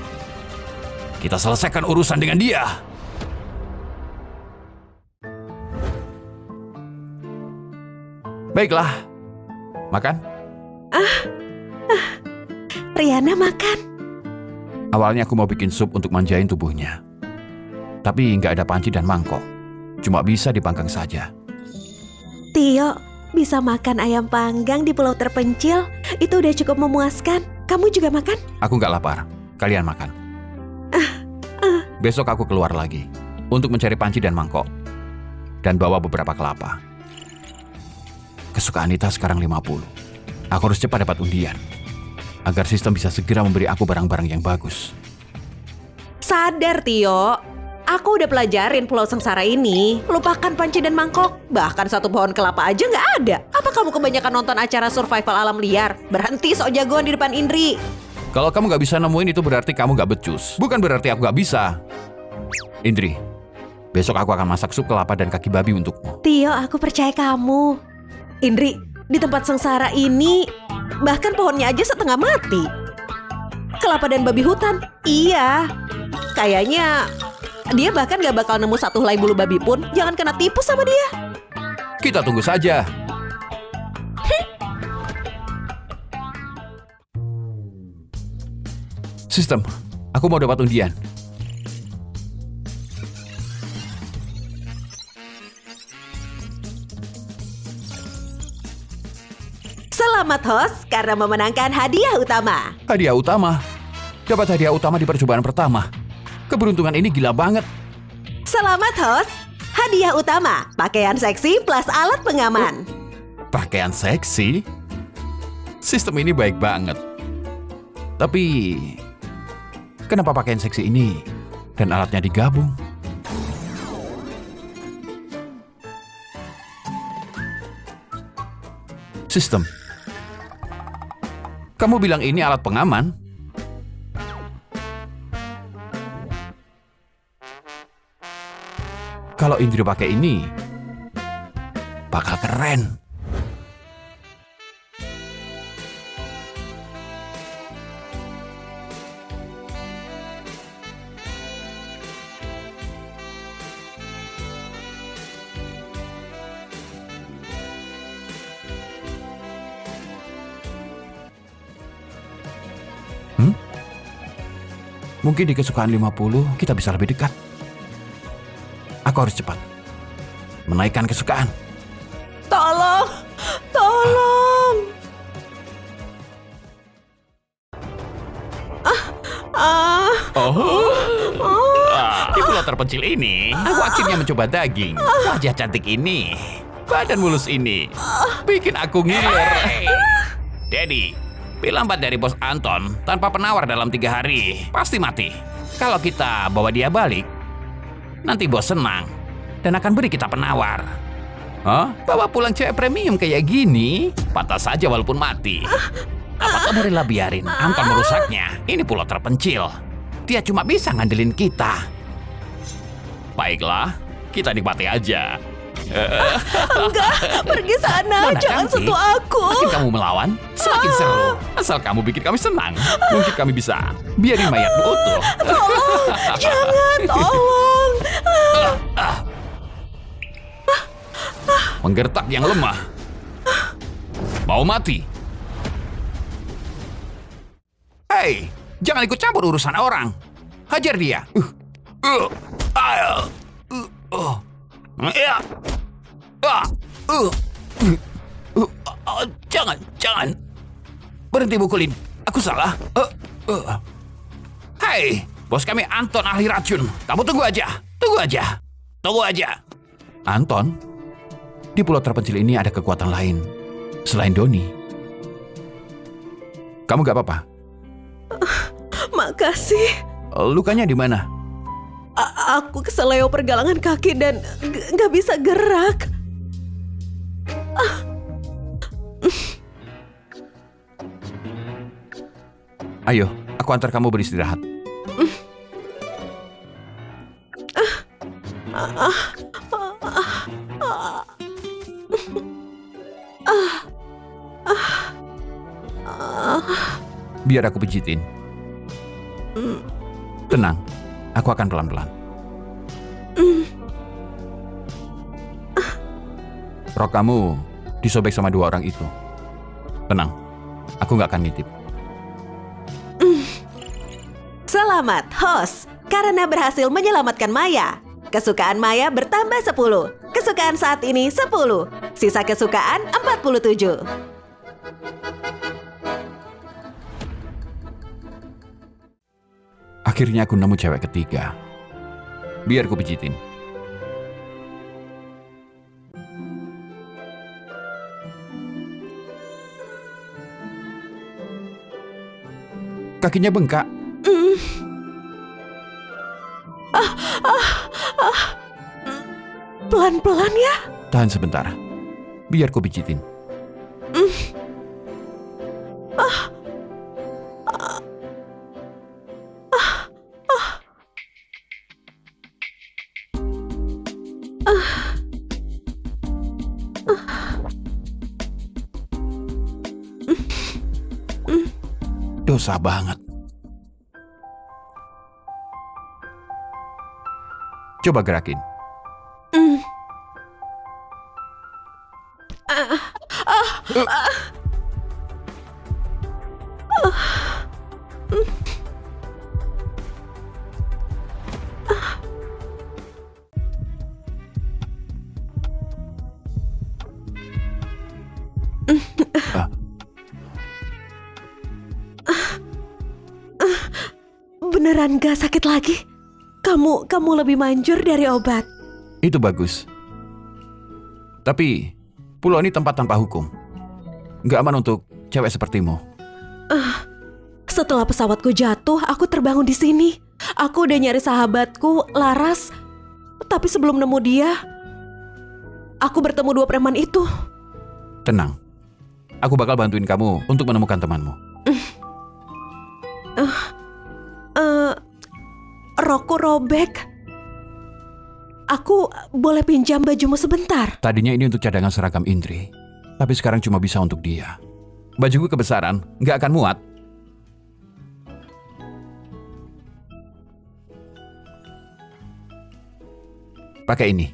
kita selesaikan urusan dengan dia. Baiklah. Makan?
Riana makan.
Awalnya aku mau bikin sup untuk manjain tubuhnya. Tapi nggak ada panci dan mangkok. Cuma bisa dipanggang saja.
Tio, bisa makan ayam panggang di pulau terpencil. Itu udah cukup memuaskan. Kamu juga makan?
Aku nggak lapar. Kalian makan. Besok aku keluar lagi untuk mencari panci dan mangkok. Dan bawa beberapa kelapa. Kesukaan Nita sekarang 50. Aku harus cepat dapat undian. agar sistem bisa segera memberi aku barang-barang yang bagus.
Sadar, Tio. Aku udah pelajarin Pulau Sengsara ini. Lupakan panci dan mangkok. Bahkan satu pohon kelapa aja nggak ada. Apa kamu kebanyakan nonton acara survival alam liar? Berhenti sok jagoan di depan Indri.
Kalau kamu nggak bisa nemuin itu berarti kamu nggak becus. Bukan berarti aku nggak bisa. Indri, besok aku akan masak sup kelapa dan kaki babi untukmu.
Tio, aku percaya kamu. Indri, di tempat Sengsara ini bahkan pohonnya aja setengah mati. Kelapa dan babi hutan, iya. Kayaknya dia bahkan gak bakal nemu satu helai bulu babi pun. Jangan kena tipu sama dia.
Kita tunggu saja. Sistem, aku mau dapat undian.
Selamat host karena memenangkan hadiah utama.
Hadiah utama. Dapat hadiah utama di percobaan pertama. Keberuntungan ini gila banget.
Selamat host, hadiah utama pakaian seksi plus alat pengaman.
Pakaian seksi? Sistem ini baik banget. Tapi, kenapa pakaian seksi ini dan alatnya digabung? Sistem, kamu bilang ini alat pengaman? Kalau Indri pakai ini, bakal keren. Mungkin di kesukaan 50 kita bisa lebih dekat. Aku harus cepat menaikkan kesukaan.
Tolong, tolong.
Di pulau terpencil ini, aku akhirnya mencoba daging. Wajah cantik ini, badan mulus ini, bikin aku ngiler. Daddy, pil lambat dari bos Anton tanpa penawar dalam 3 hari pasti mati. Kalau kita bawa dia balik, nanti bos senang dan akan beri kita penawar. Hah? Bawa pulang cewek premium kayak gini, pantas saja walaupun mati. Apa kamu rela biarin Anton merusaknya? Ini pulau terpencil. Dia cuma bisa ngandelin kita. Baiklah, kita nikmati aja.
Enggak, pergi sana.
Nona
Jangan
cantik.
sentuh aku.
Makin kamu melawan, semakin seru. Asal kamu bikin kami senang, mungkin kami bisa biarin mayatmu utuh.
Tolong, jangan, tolong.
Menggertak yang lemah. Mau mati? Hei, jangan ikut campur urusan orang. Hajar dia. Jangan. Berhenti mukulin. Aku salah. Hei, bos kami Anton ahli racun. Kamu tunggu aja. Anton, di pulau terpencil ini ada kekuatan lain selain Doni. Kamu gak apa-apa?
Makasih.
Lukanya di mana?
Aku keseleo pergelangan kaki dan nggak bisa gerak.
Ayo, aku antar kamu beristirahat. Biar aku pijitin. Tenang, aku akan pelan-pelan. Rok kamu disobek sama 2 orang itu. Tenang, aku nggak akan nitip.
Selamat host, karena berhasil menyelamatkan Maya. Kesukaan Maya bertambah 10. Kesukaan saat ini 10. Sisa kesukaan 47.
Akhirnya aku nemu cewek ketiga. Biar ku pijitin. Kakinya bengkak.
Pelan-pelan ya.
Tahan sebentar. Biar ku pijitin. Dosa banget. Coba gerakin.
Beneran gak sakit lagi? Kamu lebih manjur dari obat.
Itu bagus. Tapi, pulau ini tempat tanpa hukum. Nggak aman untuk cewek sepertimu.
Setelah pesawatku jatuh, aku terbangun di sini. Aku udah nyari sahabatku, Laras. Tapi sebelum nemu dia, aku bertemu dua preman itu.
Tenang. Aku bakal bantuin kamu untuk menemukan temanmu.
Rokku robek. Aku boleh pinjam bajumu sebentar?
Tadinya ini untuk cadangan seragam Indri. Tapi sekarang cuma bisa untuk dia. Bajuku kebesaran, nggak akan muat. Pakai ini.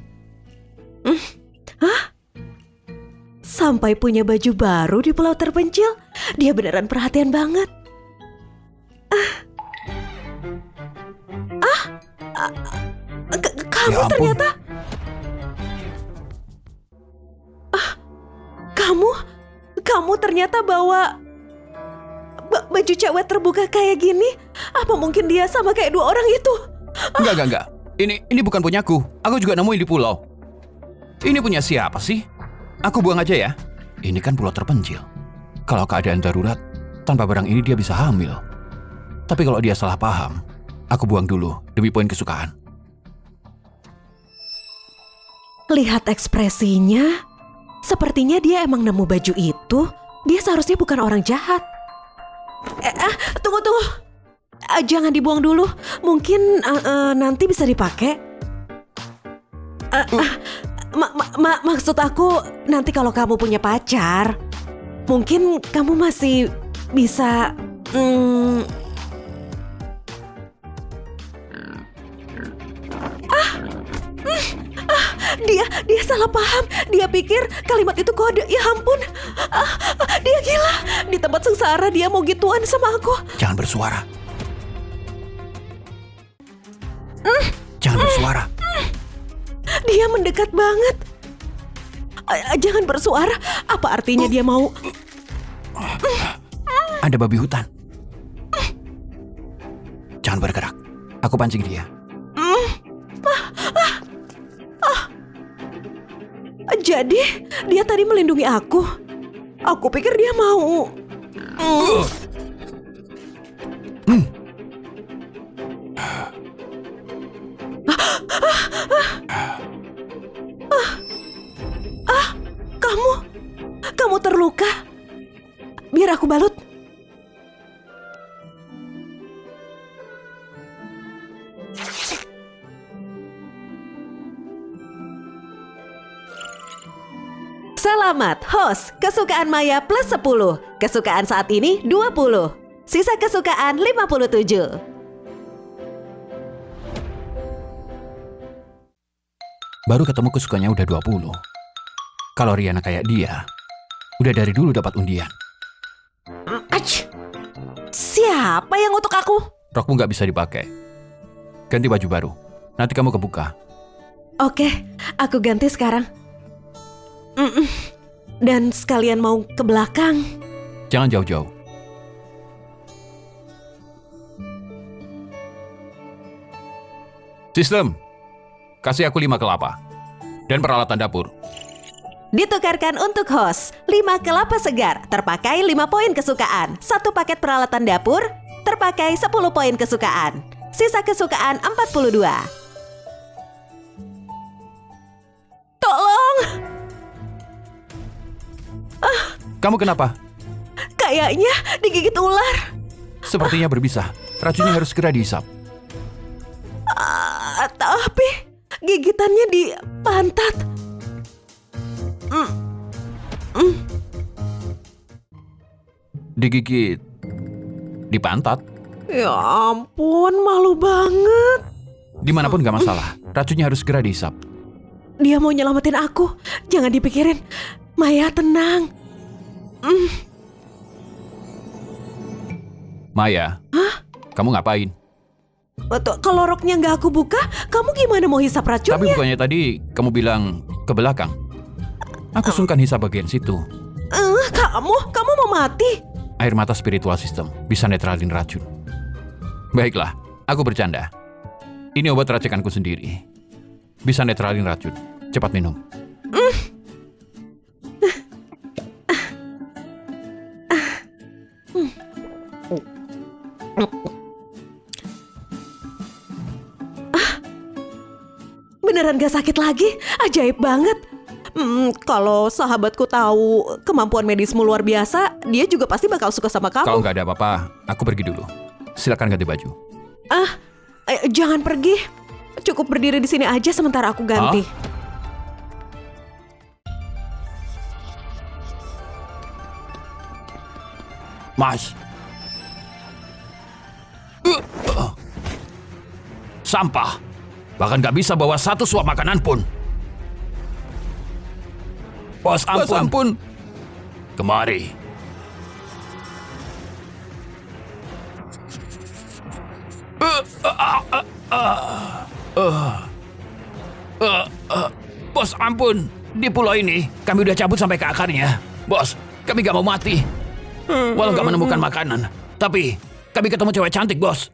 Sampai punya baju baru di pulau terpencil. Dia beneran perhatian banget. Kamu
Ya ampun.
ternyata. Kamu ternyata bawa baju cewek terbuka kayak gini. Apa mungkin dia sama kayak dua orang itu?
Enggak. Ini bukan punyaku. Aku juga nemuin di pulau. Ini punya siapa sih? Aku buang aja ya. Ini kan pulau terpencil. Kalau keadaan darurat, tanpa barang ini dia bisa hamil. Tapi kalau dia salah paham, aku buang dulu demi poin kesukaan.
Lihat ekspresinya. Sepertinya dia emang nemu baju itu. Dia seharusnya bukan orang jahat. Tunggu. Jangan dibuang dulu. Mungkin nanti bisa dipakai. Maksud aku, nanti kalau kamu punya pacar, mungkin kamu masih bisa. Dia salah paham. Dia pikir kalimat itu kode. Ya ampun. Dia gila. Di tempat sengsara dia mau gituan sama aku.
Jangan bersuara. Jangan bersuara.
Dia mendekat banget. Jangan bersuara. Apa artinya dia mau?
Ada babi hutan. Jangan bergerak. Aku pancing dia.
Jadi dia tadi melindungi aku. Aku pikir dia mau. Kamu terluka. Biar aku balut. Selamat, host. Kesukaan Maya plus 10. Kesukaan saat ini 20. Sisa kesukaan 57.
Baru ketemu kesukaannya udah 20. Kalau Riana kayak dia, udah dari dulu dapat undian.
Ach. Siapa yang ngutuk aku?
Rokmu nggak bisa dipakai. Ganti baju baru. Nanti kamu kebuka.
Oke, aku ganti sekarang. Dan sekalian mau ke belakang.
Jangan jauh-jauh. Sistem, kasih aku 5 kelapa. Dan peralatan dapur.
Ditukarkan untuk host 5 kelapa segar, terpakai 5 poin kesukaan, 1 paket peralatan dapur, Terpakai 10 poin kesukaan. Sisa kesukaan 42. Tolong,
Kamu kenapa?
kayaknya digigit ular.
Sepertinya berbisa. Racunnya harus segera dihisap.
Tapi gigitannya di pantat.
Digigit di pantat.
Ya ampun, malu banget.
Dimanapun gak masalah. Racunnya harus segera dihisap.
Dia mau nyelamatin aku. Jangan dipikirin. Maya, tenang.
Maya, kamu ngapain?
Kalau roknya nggak aku buka, kamu gimana mau hisap
Tapi
racunnya?
bukannya tadi kamu bilang ke belakang? Aku sungkan hisap bagian situ.
Kamu mau mati?
Air mata spiritual system bisa netralin racun. Baiklah, aku bercanda. Ini obat racikanku sendiri. Bisa netralin racun. Cepat minum.
Beneran gak sakit lagi? Ajaib banget. Kalau sahabatku tahu kemampuan medismu luar biasa, dia juga pasti bakal suka sama
Kalau
kamu.
nggak ada apa-apa, aku pergi dulu. Silakan ganti baju.
Jangan pergi. Cukup berdiri di sini aja sementara aku ganti.
Mas. Sampah. Bahkan gak bisa bawa satu suap makanan pun. Bos, ampun. Kemari. Bos, ampun. Di pulau ini, kami udah cabut sampai ke akarnya. Bos, kami gak mau mati. Walau gak menemukan makanan. Tapi, kami ketemu cewek cantik, bos.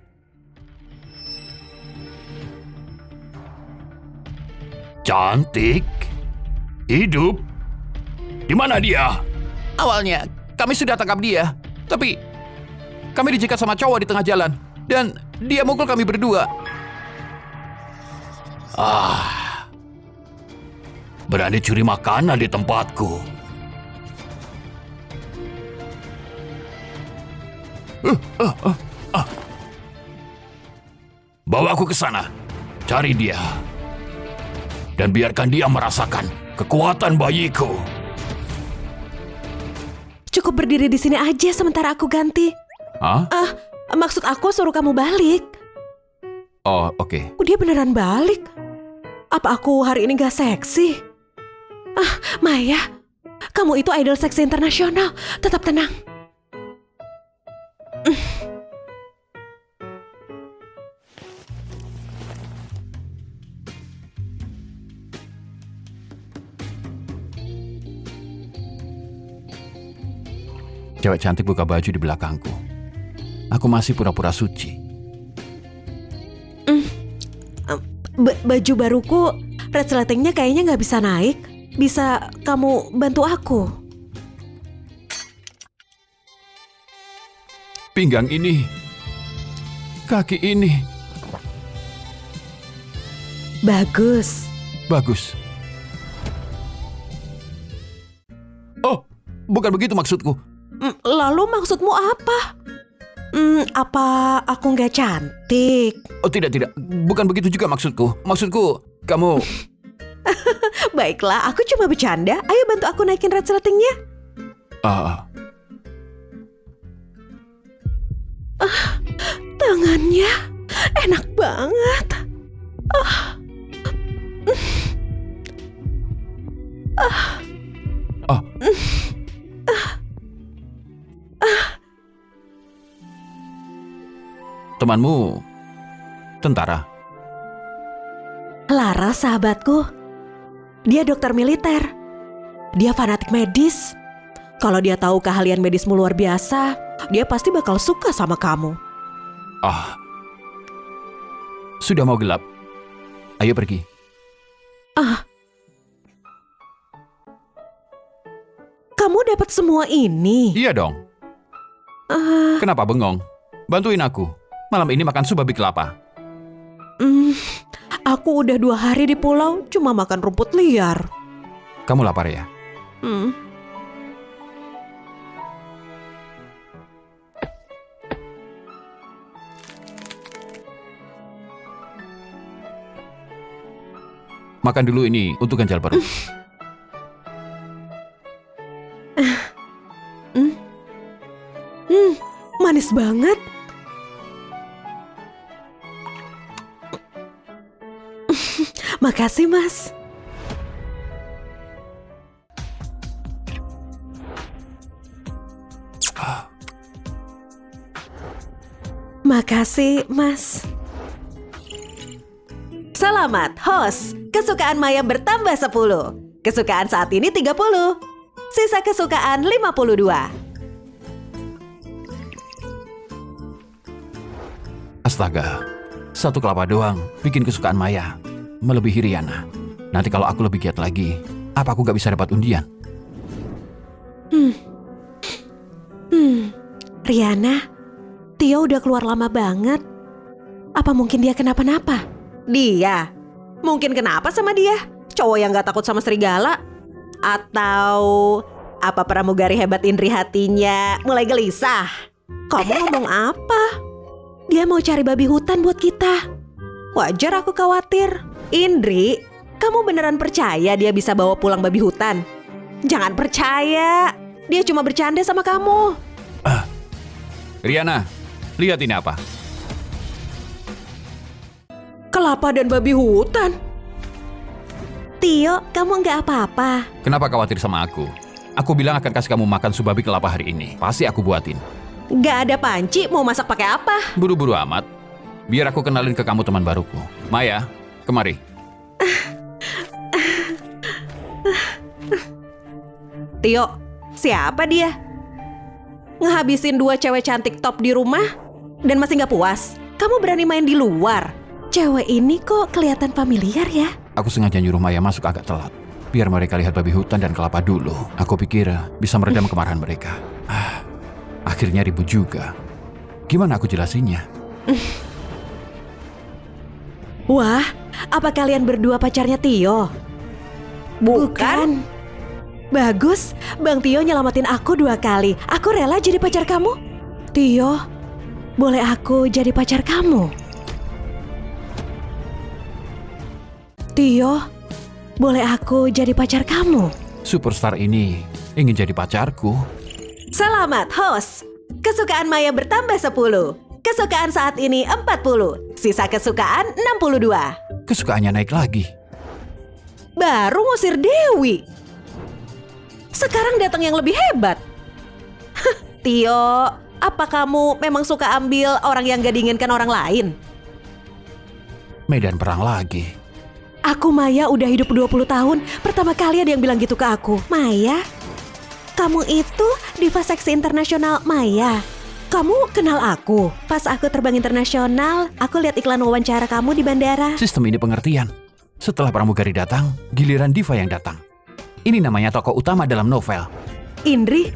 Cantik? Hidup? Di mana dia? Awalnya, kami sudah tangkap dia. Tapi, kami dicegat sama cowok di tengah jalan. Dan dia mukul kami berdua. Berani curi makanan di tempatku. Bawa aku ke sana. Cari dia. Dan biarkan dia merasakan kekuatan bayiku.
Cukup berdiri di sini aja sementara aku ganti.
Hah?
Maksud aku suruh kamu balik.
Oh, oke.
Dia beneran balik. Apa aku hari ini gak seksi? Maya, kamu itu idol seksi internasional. Tetap tenang.
Cewek cantik buka baju di belakangku. Aku masih pura-pura suci.
Baju baruku, resletingnya kayaknya nggak bisa naik. Bisa kamu bantu aku?
Pinggang ini. Kaki ini.
Bagus.
Bagus. Oh, bukan begitu maksudku.
Lalu maksudmu apa? Apa aku nggak cantik?
Oh, tidak. Bukan begitu juga maksudku. Maksudku, kamu...
Baiklah, aku cuma bercanda. Ayo bantu aku naikin resletingnya. Tangannya enak banget.
Temanmu tentara.
Lara sahabatku. Dia dokter militer. Dia fanatik medis. Kalau dia tahu keahlian medismu luar biasa, dia pasti bakal suka sama kamu.
Sudah mau gelap. Ayo pergi.
Kamu dapat semua ini?
Iya dong. Kenapa bengong? bantuin aku. Malam ini makan sup babi kelapa.
Aku udah 2 hari di pulau cuma makan rumput liar.
Kamu lapar ya? Makan dulu ini untuk ganjal perut.
Manis banget. Makasih, Mas. Makasih, Mas.
Selamat, host. Kesukaan Maya bertambah 10. Kesukaan saat ini 30. Sisa kesukaan 52.
Astaga, 1 kelapa doang bikin kesukaan Maya melebihi Riana. Nanti kalau aku lebih giat lagi, apa aku gak bisa dapat undian?
Riana, Tio udah keluar lama banget. Apa mungkin dia kenapa-napa?
Dia? Mungkin kenapa sama dia? Cowok yang gak takut sama serigala? Atau apa pramugari hebat Indri hatinya mulai gelisah?
Kamu ngomong apa? Dia mau cari babi hutan buat kita.
Wajar aku khawatir. Indri, kamu beneran percaya dia bisa bawa pulang babi hutan? Jangan percaya. Dia cuma bercanda sama kamu.
Riana, lihat ini apa?
Kelapa dan babi hutan.
Tio, kamu nggak apa-apa.
Kenapa khawatir sama aku? Aku bilang akan kasih kamu makan sup babi kelapa hari ini. Pasti aku buatin.
Nggak ada panci, mau masak pakai apa?
Buru-buru amat. Biar aku kenalin ke kamu teman baruku. Maya, kemari.
Tio, siapa dia? Ngehabisin 2 cewek cantik top di rumah dan masih nggak puas? Kamu berani main di luar?
Cewek ini kok kelihatan familiar ya?
Aku sengaja nyuruh Maya masuk agak telat. Biar mereka lihat babi hutan dan kelapa dulu. Aku pikir bisa meredam kemarahan mereka. Akhirnya ribut juga. Gimana aku jelasinnya?
Wah, apa kalian berdua pacarnya Tio?
Bukan.
Bagus, Bang Tio nyelamatin aku 2 kali. Aku rela jadi pacar kamu. Tio, boleh aku jadi pacar kamu? Tio, boleh aku jadi pacar kamu?
Superstar ini ingin jadi pacarku.
Selamat, host. Kesukaan Maya bertambah 10. Kesukaan saat ini 40. Sisa kesukaan 62.
Kesukaannya naik lagi.
Baru ngusir Dewi. Sekarang datang yang lebih hebat. Tio, apa kamu memang suka ambil orang yang gak diinginkan orang lain?
Medan perang lagi.
Aku Maya udah hidup 20 tahun. Pertama kali ada yang bilang gitu ke aku. Maya? Kamu itu diva seksi internasional Maya. Kamu kenal aku. Pas aku terbang internasional, aku lihat iklan wawancara kamu di bandara.
Sistem ini pengertian. Setelah pramugari datang, giliran diva yang datang. Ini namanya tokoh utama dalam novel.
Indri,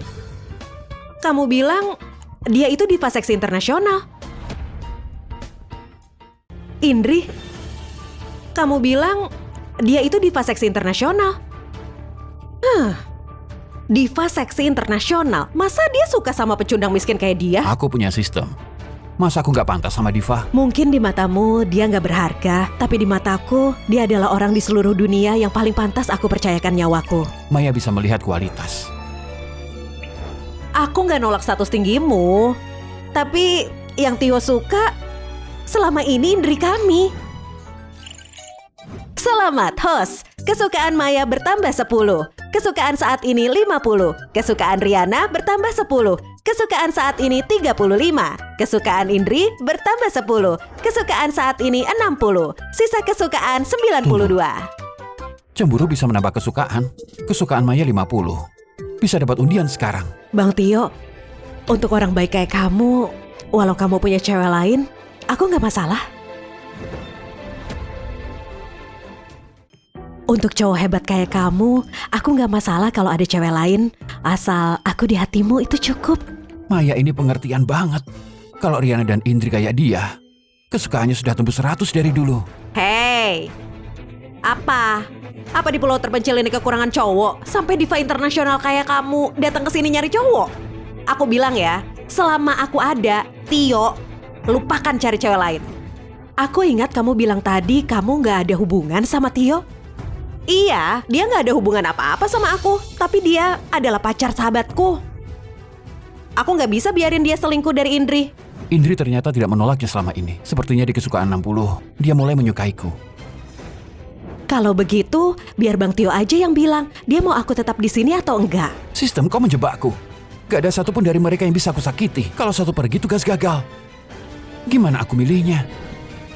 kamu bilang dia itu diva seksi internasional. Indri, kamu bilang dia itu diva seksi internasional. Diva seksi internasional? Masa dia suka sama pecundang miskin kayak dia?
Aku punya sistem. Masa aku gak pantas sama diva?
Mungkin di matamu dia gak berharga, tapi di mataku dia adalah orang di seluruh dunia yang paling pantas aku percayakan nyawaku.
Maya bisa melihat kualitas.
Aku gak nolak status tinggimu, tapi yang Tio suka selama ini Indri kami.
Selamat, host. Kesukaan Maya bertambah 10. Kesukaan saat ini 50. Kesukaan Riana bertambah 10. Kesukaan saat ini 35. Kesukaan Indri bertambah 10. Kesukaan saat ini 60. Sisa kesukaan 92.
Cemburu bisa menambah kesukaan. Kesukaan Maya 50. Bisa dapat undian sekarang.
Bang Tio, untuk orang baik kayak kamu, walau kamu punya cewek lain, aku gak masalah. Untuk cowok hebat kayak kamu, aku gak masalah kalau ada cewek lain. Asal aku di hatimu itu cukup.
Maya ini pengertian banget. Kalau Riana dan Indri kayak dia, kesukaannya sudah tembus 100 dari dulu.
Hei, apa? Apa di pulau terpencil ini kekurangan cowok? Sampai diva internasional kayak kamu datang ke sini nyari cowok? Aku bilang ya, selama aku ada, Tio, lupakan cari cewek lain. Aku ingat kamu bilang tadi kamu gak ada hubungan sama Tio. Iya, dia gak ada hubungan apa-apa sama aku, tapi dia adalah pacar sahabatku. Aku gak bisa biarin dia selingkuh dari Indri.
Indri ternyata tidak menolaknya selama ini. Sepertinya di kesukaan 60, dia mulai menyukaiku.
Kalau begitu, biar Bang Tio aja yang bilang dia mau aku tetap di sini atau enggak.
Sistem, kau menjebakku. Gak ada satupun dari mereka yang bisa aku sakiti. Kalau satu pergi, tugas gagal. Gimana aku milihnya?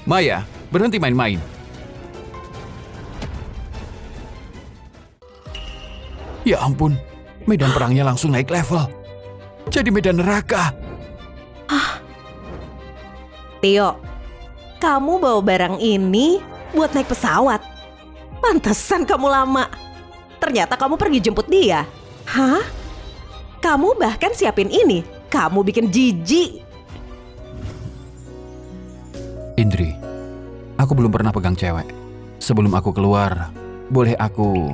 Maya, berhenti main-main. Ya ampun, medan perangnya langsung naik level. Jadi medan neraka.
Tio, kamu bawa barang ini buat naik pesawat. Pantesan kamu lama. Ternyata kamu pergi jemput dia. Hah? Kamu bahkan siapin ini. Kamu bikin jijik.
Indri, aku belum pernah pegang cewek. Sebelum aku keluar, boleh aku...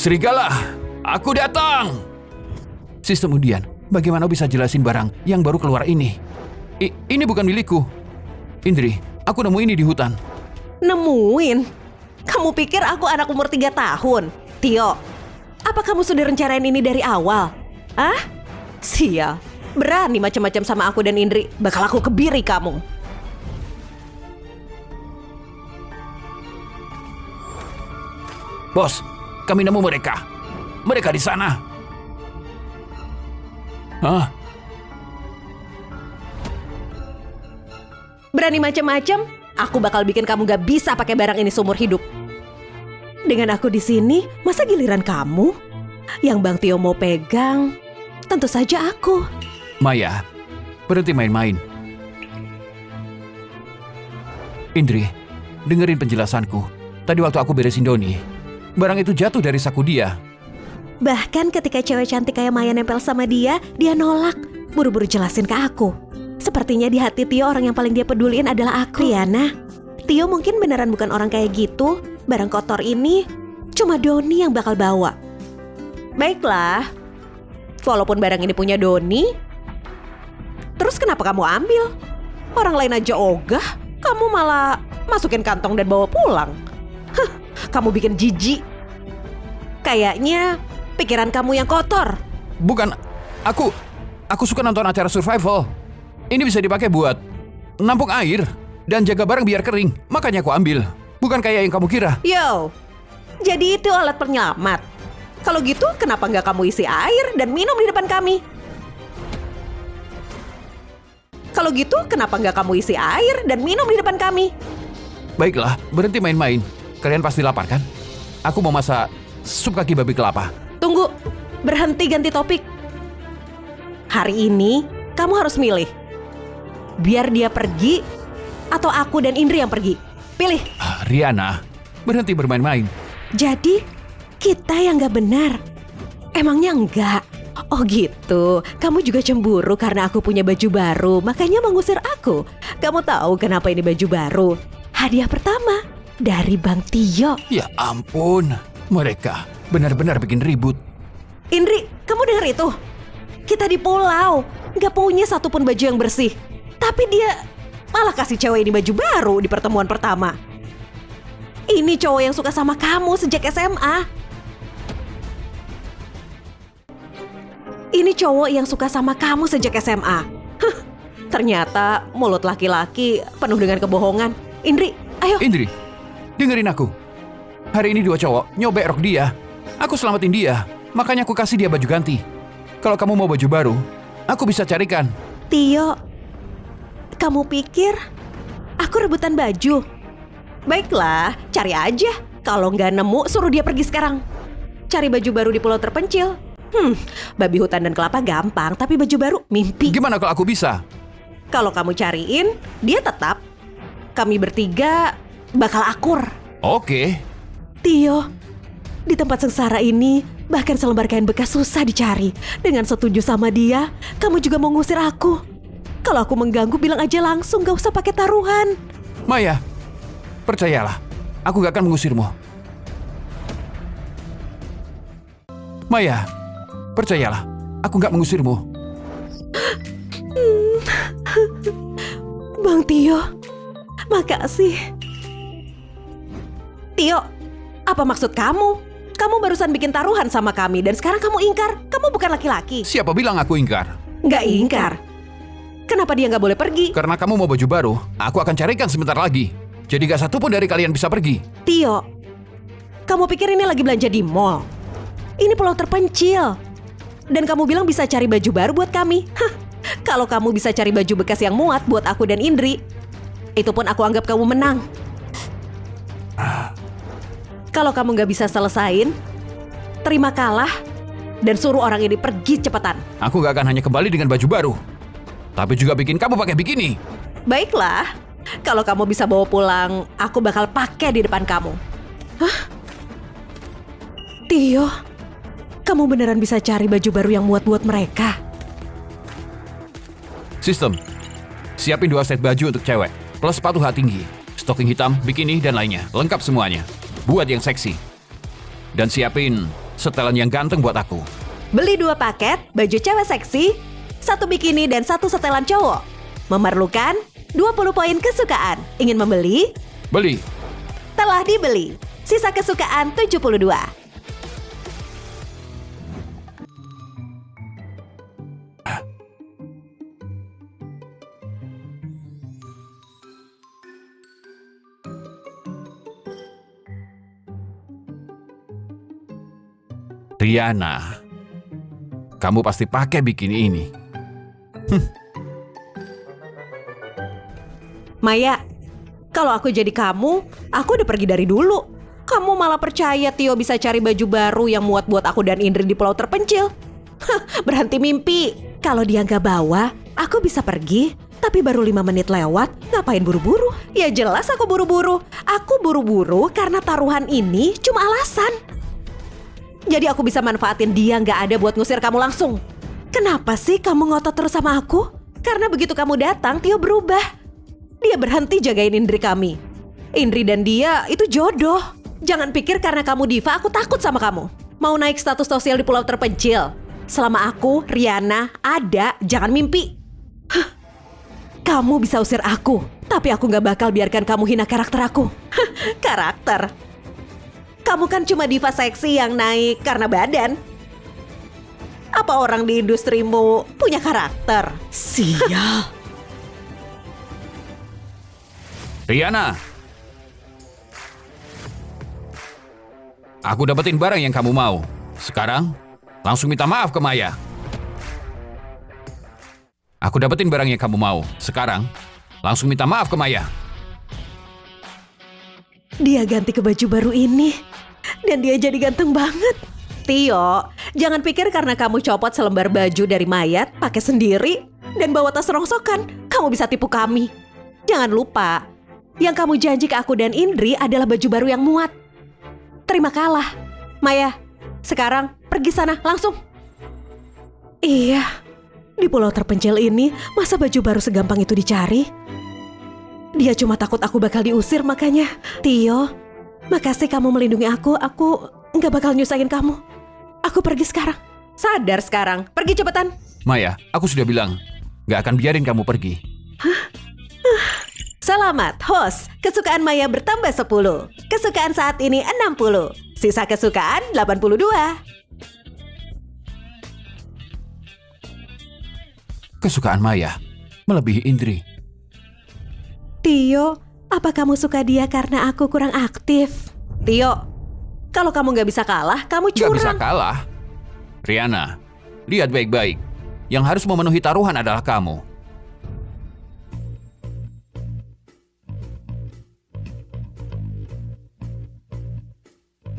Serigala, aku datang! Sistem undian, bagaimana bisa jelasin barang yang baru keluar ini? Ini bukan milikku. Indri, aku nemu ini di hutan.
Nemuin? Kamu pikir aku anak umur 3 tahun? Tio, apa kamu sudah rencanain ini dari awal? Ah? Sial, berani macam-macam sama aku dan Indri, bakal aku kebiri kamu.
Bos, kami nemu mereka. Mereka di sana. Hah?
Berani macam-macam, aku bakal bikin kamu gak bisa pakai barang ini seumur hidup. Dengan aku di sini, masa giliran kamu? Yang Bang Tio mau pegang, tentu saja aku.
Maya, berhenti main-main. Indri, dengerin penjelasanku. Tadi waktu aku beresin Doni, barang itu jatuh dari saku dia.
Bahkan ketika cewek cantik kayak Maya nempel sama dia nolak. Buru-buru jelasin ke aku. Sepertinya di hati Tio orang yang paling dia peduliin adalah aku. Riana, Tio mungkin beneran bukan orang kayak gitu. Barang kotor ini cuma Doni yang bakal bawa. Baiklah, walaupun barang ini punya Doni, terus kenapa kamu ambil? Orang lain aja ogah, kamu malah masukin kantong dan bawa pulang. Hah, kamu bikin jijik. Kayaknya pikiran kamu yang kotor.
Bukan, aku suka nonton acara survival. Ini bisa dipakai buat nampung air dan jaga barang biar kering. Makanya aku ambil. Bukan kayak yang kamu kira.
Yo, jadi itu alat penyelamat. Kalau gitu kenapa nggak kamu isi air dan minum di depan kami? Kalau gitu kenapa nggak kamu isi air dan minum di depan kami?
Baiklah, berhenti main-main. Kalian pasti lapar kan? Aku mau masak sup kaki babi kelapa.
Tunggu, berhenti ganti topik. Hari ini kamu harus milih. Biar dia pergi atau aku dan Indri yang pergi. Pilih.
Riana, berhenti bermain-main.
Jadi kita yang gak benar. Emangnya enggak? Oh gitu, kamu juga cemburu karena aku punya baju baru, makanya mengusir aku. Kamu tahu kenapa ini baju baru? Hadiah pertama dari Bang Tio.
Ya ampun, mereka benar-benar bikin ribut.
Indri, kamu dengar itu? Kita di pulau, gak punya satupun baju yang bersih. Tapi dia malah kasih cewek ini baju baru di pertemuan pertama. Ini cowok yang suka sama kamu sejak SMA. Ini cowok yang suka sama kamu sejak SMA. Huh, ternyata mulut laki-laki penuh dengan kebohongan. Indri, ayo.
Indri, dengerin aku. Hari ini 2 cowok nyobek rok dia. Aku selamatin dia, makanya aku kasih dia baju ganti. Kalau kamu mau baju baru, aku bisa carikan.
Tio, kamu pikir aku rebutan baju? Baiklah, cari aja. Kalau nggak nemu, suruh dia pergi sekarang. Cari baju baru di pulau terpencil. Babi hutan dan kelapa gampang, tapi baju baru mimpi.
Gimana kalau aku bisa?
Kalau kamu cariin, dia tetap. Kami bertiga bakal akur.
Oke.
Tio, di tempat sengsara ini bahkan selembar kain bekas susah dicari. Dengan setuju sama dia, kamu juga mau ngusir aku. Kalau aku mengganggu bilang aja langsung, gak usah pakai taruhan.
Maya, percayalah, aku gak akan mengusirmu. Maya, percayalah, aku gak mengusirmu.
Bang Tio, makasih.
Tio, apa maksud kamu? Kamu barusan bikin taruhan sama kami dan sekarang kamu ingkar. Kamu bukan laki-laki.
Siapa bilang aku ingkar?
Nggak ingkar. Kenapa dia nggak boleh pergi?
Karena kamu mau baju baru, aku akan carikan sebentar lagi. Jadi gak satu pun dari kalian bisa pergi.
Tio, kamu pikir ini lagi belanja di mall? Ini pulau terpencil. Dan kamu bilang bisa cari baju baru buat kami. Hah, kalau kamu bisa cari baju bekas yang muat buat aku dan Indri, itu pun aku anggap kamu menang. Kalau kamu nggak bisa selesain, terima kalah dan suruh orang ini pergi cepetan.
Aku gak akan hanya kembali dengan baju baru, tapi juga bikin kamu pakai bikini.
Baiklah, kalau kamu bisa bawa pulang, aku bakal pakai di depan kamu.
Tio, kamu beneran bisa cari baju baru yang muat buat mereka?
Sistem, siapin 2 set baju untuk cewek, plus sepatu hak tinggi, stocking hitam, bikini, dan lainnya. Lengkap semuanya. Buat yang seksi. Dan siapin setelan yang ganteng buat aku.
Beli 2 paket baju cewek seksi, 1 bikini dan 1 setelan cowok. Memerlukan 20 poin kesukaan. Ingin membeli?
Beli.
Telah dibeli. Sisa kesukaan 72.
Riana, kamu pasti pakai bikini ini.
Maya, kalau aku jadi kamu, aku udah pergi dari dulu. Kamu malah percaya Tio bisa cari baju baru yang muat buat aku dan Indri di pulau terpencil. Hah, berhenti mimpi.
Kalau dia nggak bawa, aku bisa pergi. Tapi baru 5 menit lewat, ngapain buru-buru?
Ya jelas aku buru-buru. Aku buru-buru karena taruhan ini cuma alasan. Jadi aku bisa manfaatin dia nggak ada buat ngusir kamu langsung.
Kenapa sih kamu ngotot terus sama aku?
Karena begitu kamu datang, Tio berubah. Dia berhenti jagain Indri kami. Indri dan dia itu jodoh. Jangan pikir karena kamu diva, aku takut sama kamu. Mau naik status sosial di pulau terpencil. Selama aku, Riana, ada, jangan mimpi.
Kamu bisa usir aku, tapi aku nggak bakal biarkan kamu hina karakter aku.
Karakter? Kamu kan cuma diva seksi yang naik karena badan. Apa orang di industrimu punya karakter?
Sial.
Riana, aku dapetin barang yang kamu mau. Sekarang, langsung minta maaf ke Maya. Aku dapetin barang yang kamu mau. Sekarang, langsung minta maaf ke Maya.
Dia ganti ke baju baru ini, dan dia jadi ganteng banget.
Tio, jangan pikir karena kamu copot selembar baju dari mayat, pakai sendiri, dan bawa tas rongsokan, kamu bisa tipu kami. Jangan lupa, yang kamu janji ke aku dan Indri adalah baju baru yang muat. Terima kalah. Maya, sekarang pergi sana langsung.
Iya, di pulau terpencil ini masa baju baru segampang itu dicari? Dia cuma takut aku bakal diusir makanya. Tio, makasih kamu melindungi aku nggak bakal nyusahin kamu. Aku pergi sekarang.
Sadar sekarang, pergi cepetan.
Maya, aku sudah bilang, gak akan biarin kamu pergi.
Selamat, host. Kesukaan Maya bertambah 10. Kesukaan saat ini 60. Sisa kesukaan 82.
Kesukaan Maya melebihi Indri.
Tio, apa kamu suka dia karena aku kurang aktif?
Tio, kalau kamu nggak bisa kalah, kamu curang.
Gak bisa kalah. Riana, lihat baik-baik. Yang harus memenuhi taruhan adalah kamu.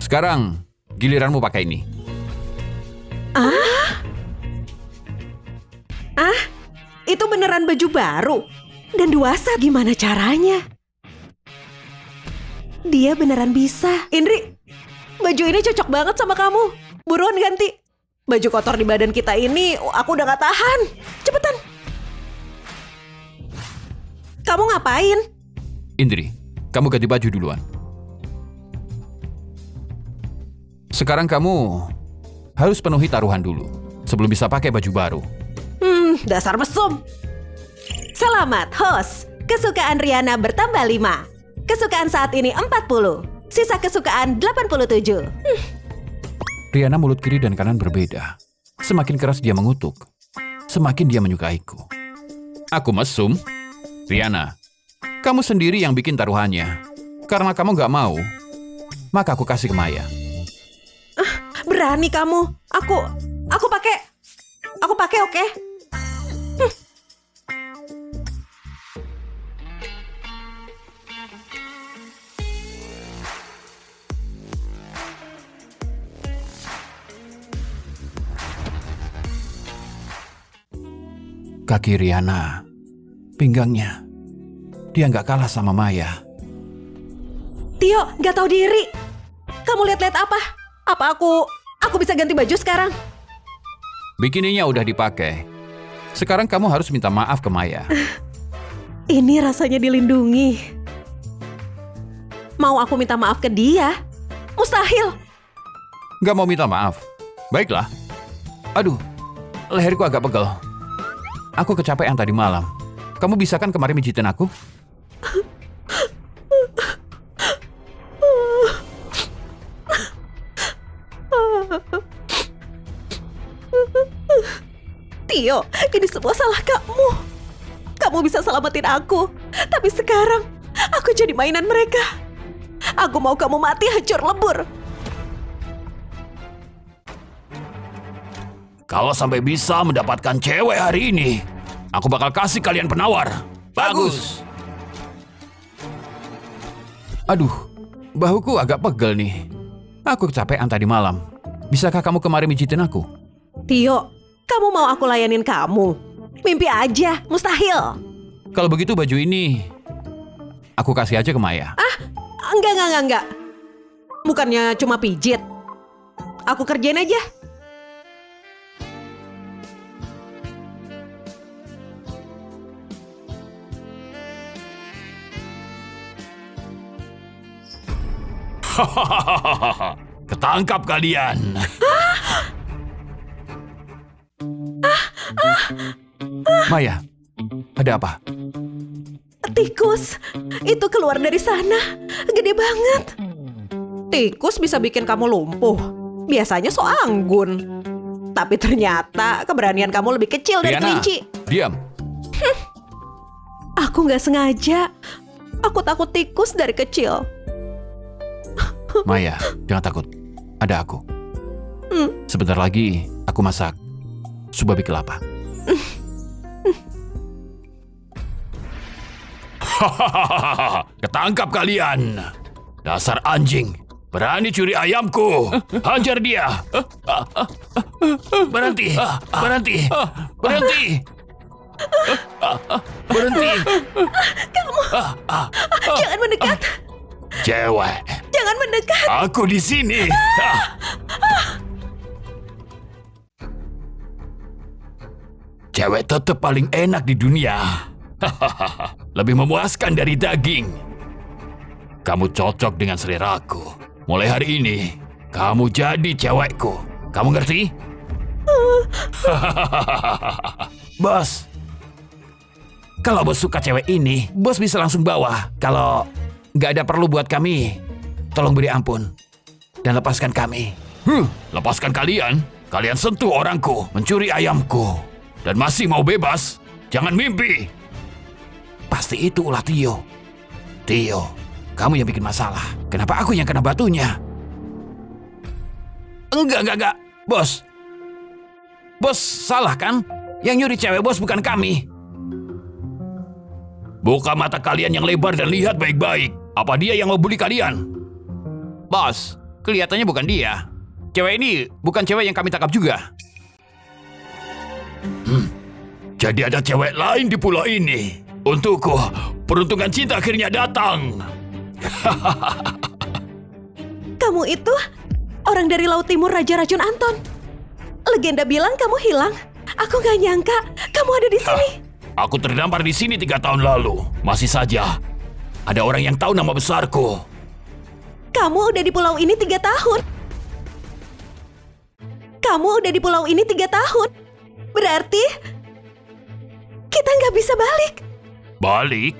Sekarang, giliranmu pakai ini.
Itu beneran beneran baju baru?
Dan Dewasa gimana caranya? Dia beneran bisa.
Indri, baju ini cocok banget sama kamu. Buruan ganti. Baju kotor di badan kita ini, aku udah gak tahan. Cepetan. Kamu ngapain?
Indri, kamu ganti baju duluan. Sekarang kamu harus penuhi taruhan dulu sebelum bisa pakai baju baru.
Dasar mesum.
Selamat, host. Kesukaan Riana bertambah 5. Kesukaan saat ini 40. Sisa kesukaan 87.
Riana mulut kiri dan kanan berbeda. Semakin keras dia mengutuk, semakin dia menyukaiku. Aku mesum? Riana, kamu sendiri yang bikin taruhannya. Karena kamu gak mau, maka aku kasih ke Maya.
Berani kamu. Aku pakai. Aku pakai, oke?
Kaki Riana, pinggangnya, dia nggak kalah sama Maya.
Tio, gak tahu diri. Kamu lihat-lihat apa? Apa aku bisa ganti baju sekarang?
Bikininya udah dipakai. Sekarang kamu harus minta maaf ke Maya.
Ini rasanya dilindungi. Mau aku minta maaf ke dia? Mustahil.
Nggak mau minta maaf? Baiklah. Aduh, leherku agak pegel. Aku kecapean tadi malam. Kamu bisa kan kemarin mijitin aku?
Tio, ini semua salah kamu. Kamu bisa selamatin aku. Tapi sekarang, aku jadi mainan mereka. Aku mau kamu mati hancur lebur.
Kalau sampai bisa mendapatkan cewek hari ini, aku bakal kasih kalian penawar. Bagus. Aduh, bahuku agak pegel nih. Aku kecapean tadi malam. Bisakah kamu kemarin mijitin aku?
Tio, kamu mau aku layanin kamu? Mimpi aja, mustahil.
Kalau begitu baju ini, aku kasih aja ke Maya.
Enggak. Bukannya cuma pijit. Aku kerjain aja.
Ketangkap kalian. Maya, ada apa?
Tikus, itu keluar dari sana. Gede banget. Tikus bisa bikin kamu lumpuh. Biasanya so anggun. Tapi ternyata keberanian kamu lebih kecil dari
Riana,
kelinci.
diam.
Aku nggak sengaja. Aku takut tikus dari kecil.
Maya, jangan takut. Ada aku. Sebentar lagi aku masak subabi kelapa. Ketangkap kalian. Dasar anjing. Berani curi ayamku. Hajar dia. Berhenti.
Jangan mendekat.
Cewek.
Jangan mendekat.
Aku di sini. Cewek tetap paling enak di dunia. Lebih memuaskan dari daging. Kamu cocok dengan seleraku. Mulai hari ini, kamu jadi cewekku. Kamu ngerti? Bos. Kalau bos suka cewek ini, bos bisa langsung bawa. Kalau nggak ada perlu buat kami, tolong beri ampun. Dan lepaskan kami. Lepaskan kalian? Kalian sentuh orangku, mencuri ayamku. Dan masih mau bebas? Jangan mimpi. Pasti itu ulah Tio. Tio, kamu yang bikin masalah. Kenapa aku yang kena batunya? Enggak. Bos. Bos salah kan? Yang nyuri cewek bos bukan kami. Buka mata kalian yang lebar dan lihat baik-baik. Apa dia yang membuli kalian? Bos, kelihatannya bukan dia. Cewek ini bukan cewek yang kami tangkap juga. Jadi ada cewek lain di pulau ini. Untukku, peruntungan cinta akhirnya datang.
Kamu itu orang dari Laut Timur Raja Racun Anton. Legenda bilang kamu hilang. Aku gak nyangka kamu ada di sini.
Aku terdampar di sini 3 tahun lalu. Masih saja ada orang yang tahu nama besarku.
Kamu udah di pulau ini 3 tahun. Kamu udah di pulau ini 3 tahun. Berarti kita nggak bisa balik.
Balik?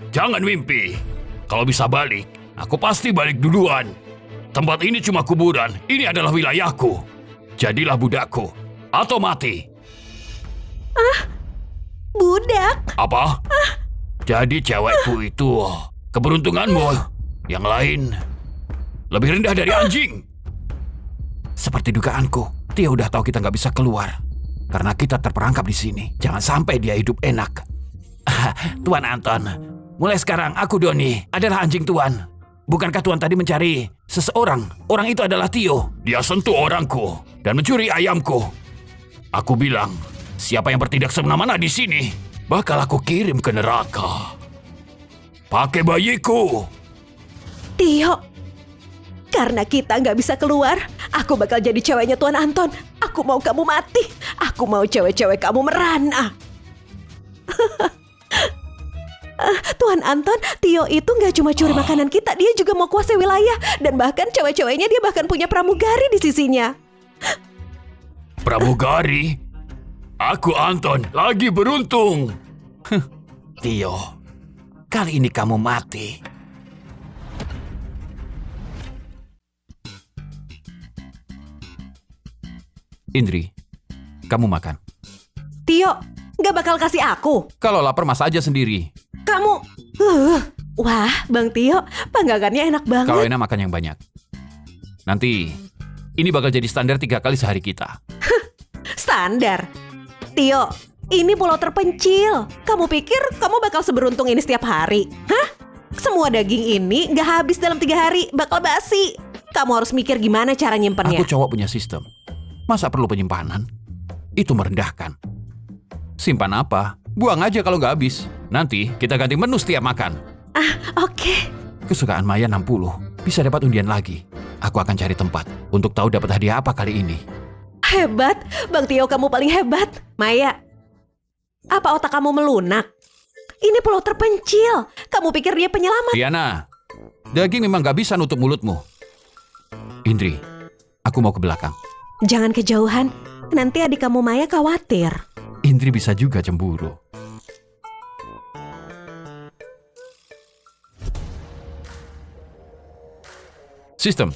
Jangan mimpi. Kalau bisa balik, aku pasti balik duluan. Tempat ini cuma kuburan. Ini adalah wilayahku. Jadilah budakku atau mati.
Budak.
Apa? Jadi cewekku itu keberuntunganmu. Yang lain lebih rendah dari anjing. Seperti dugaanku, dia udah tahu kita nggak bisa keluar karena kita terperangkap di sini. Jangan sampai dia hidup enak. Tuan Anton, mulai sekarang aku Doni adalah anjing Tuan. Bukankah Tuan tadi mencari seseorang? Orang itu adalah Tio. Dia sentuh orangku dan mencuri ayamku. Aku bilang, siapa yang bertindak semena-mena di sini, bakal aku kirim ke neraka. Pakai bayiku.
Tio, karena kita nggak bisa keluar, aku bakal jadi ceweknya Tuan Anton. Aku mau kamu mati. Aku mau cewek-cewek kamu merana. Tuan Anton, Tio itu nggak cuma curi makanan kita, dia juga mau kuasai wilayah. Dan bahkan cewek-ceweknya dia bahkan punya pramugari di sisinya.
Pramugari? Aku Anton, lagi beruntung. Tio, kali ini kamu mati. Indri, kamu makan.
Tio, nggak bakal kasih aku.
Kalau lapar masak aja sendiri.
Kamu, wah, Bang Tio, panggangannya enak banget.
Kalau enak makan yang banyak. Nanti, ini bakal jadi standar 3 kali sehari kita.
Standar. Tio, ini pulau terpencil. Kamu pikir kamu bakal seberuntung ini setiap hari? Hah? Semua daging ini nggak habis dalam 3 hari, bakal basi. Kamu harus mikir gimana cara nyimpennya.
Aku cowok punya sistem. Masa perlu penyimpanan? Itu merendahkan. Simpan apa? Buang aja kalau nggak habis. Nanti kita ganti menu setiap makan.
Oke.
Kesukaan Maya 60. Bisa dapat undian lagi. Aku akan cari tempat untuk tahu dapat hadiah apa kali ini.
Hebat, Bang Tio, kamu paling hebat. Maya, apa otak kamu melunak? Ini pulau terpencil. Kamu pikir dia penyelamat?
Diana, daging memang nggak bisa nutup mulutmu. Indri, aku mau ke belakang.
Jangan kejauhan, nanti adik kamu Maya khawatir.
Indri bisa juga cemburu. Sistem,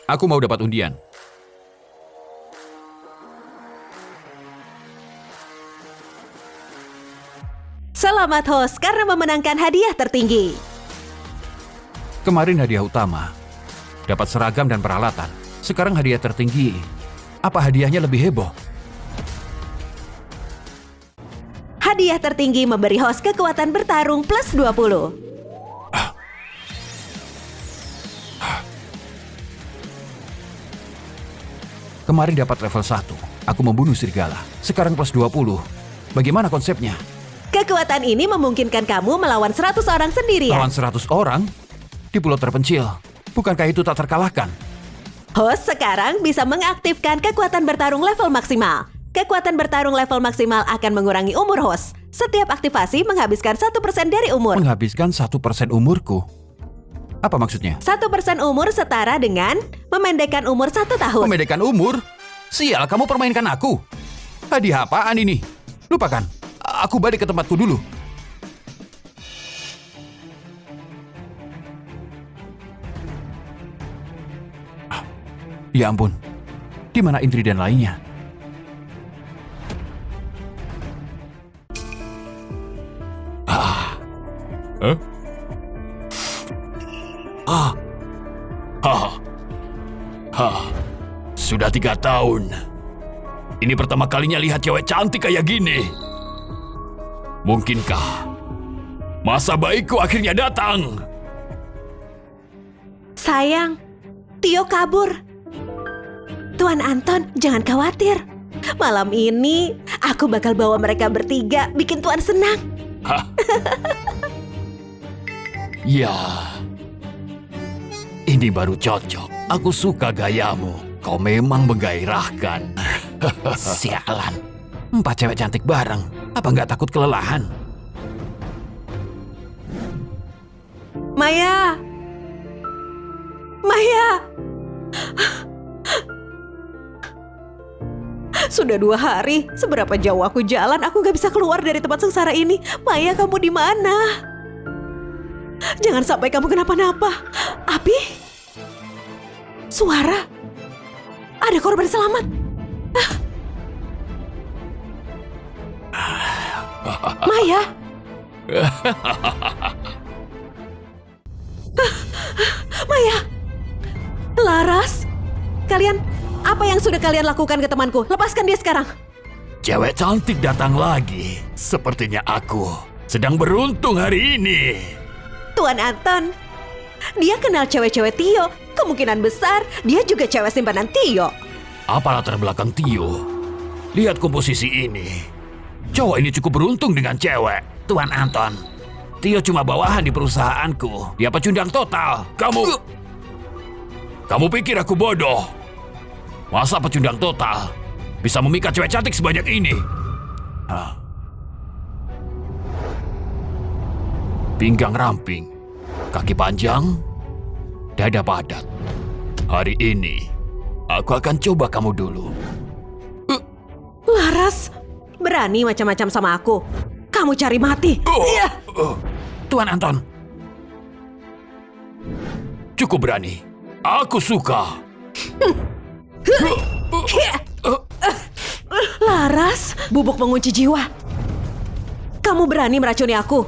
aku mau dapat undian.
Selamat host karena memenangkan hadiah tertinggi.
Kemarin hadiah utama, dapat seragam dan peralatan. Sekarang hadiah tertinggi. Apa hadiahnya lebih heboh?
Hadiah tertinggi memberi host kekuatan bertarung plus 20.
Kemarin dapat level 1. Aku membunuh serigala. Sekarang plus 20. Bagaimana konsepnya?
Kekuatan ini memungkinkan kamu melawan 100 orang sendirian.
Lawan 100 orang? Di pulau terpencil. Bukankah itu tak terkalahkan?
Host sekarang bisa mengaktifkan kekuatan bertarung level maksimal. Kekuatan bertarung level maksimal akan mengurangi umur host. Setiap aktivasi menghabiskan 1% dari umur.
Menghabiskan 1% umurku. Apa maksudnya?
1% umur setara dengan memendekkan umur 1 tahun.
Memendekkan umur? Sial, kamu permainkan aku. Hadiah apaan ini? Lupakan. Aku balik ke tempatku dulu. Ya ampun. Di mana Indri dan lainnya? Sudah 3 tahun. Ini pertama kalinya lihat cewek cantik kayak gini. Mungkinkah masa baikku akhirnya datang?
Sayang, Tio kabur. Tuan Anton, jangan khawatir. Malam ini Aku bakal bawa mereka bertiga, bikin Tuan senang.
Ya, ini baru cocok. Aku suka gayamu. Kau memang menggairahkan. Sialan. 4 cewek cantik bareng. Apa nggak takut kelelahan?
Maya! Maya! Sudah 2 hari, seberapa jauh aku jalan, aku gak bisa keluar dari tempat sengsara ini. Maya, kamu di mana? Jangan sampai kamu kenapa-napa. Api? Suara? Ada korban selamat? Maya? Maya? Laras? Kalian, apa yang sudah kalian lakukan ke temanku? Lepaskan dia sekarang.
Cewek cantik datang lagi. Sepertinya aku sedang beruntung hari ini.
Tuan Anton, dia kenal cewek-cewek Tio. Kemungkinan besar dia juga cewek simpanan Tio.
Apa latar belakang Tio? Lihat komposisi ini. Cowok ini cukup beruntung dengan cewek. Tuan Anton, Tio cuma bawahan di perusahaanku. Dia pecundang total. Kamu pikir aku bodoh? Masa pecundang total bisa memikat cewek cantik sebanyak ini? Pinggang ramping, kaki panjang, dada padat. Hari ini, aku akan coba kamu dulu.
Laras, berani macam-macam sama aku. Kamu cari mati. Iya.
Tuan Anton, cukup berani. Aku suka.
Laras, bubuk pengunci jiwa. Kamu berani meracuni aku.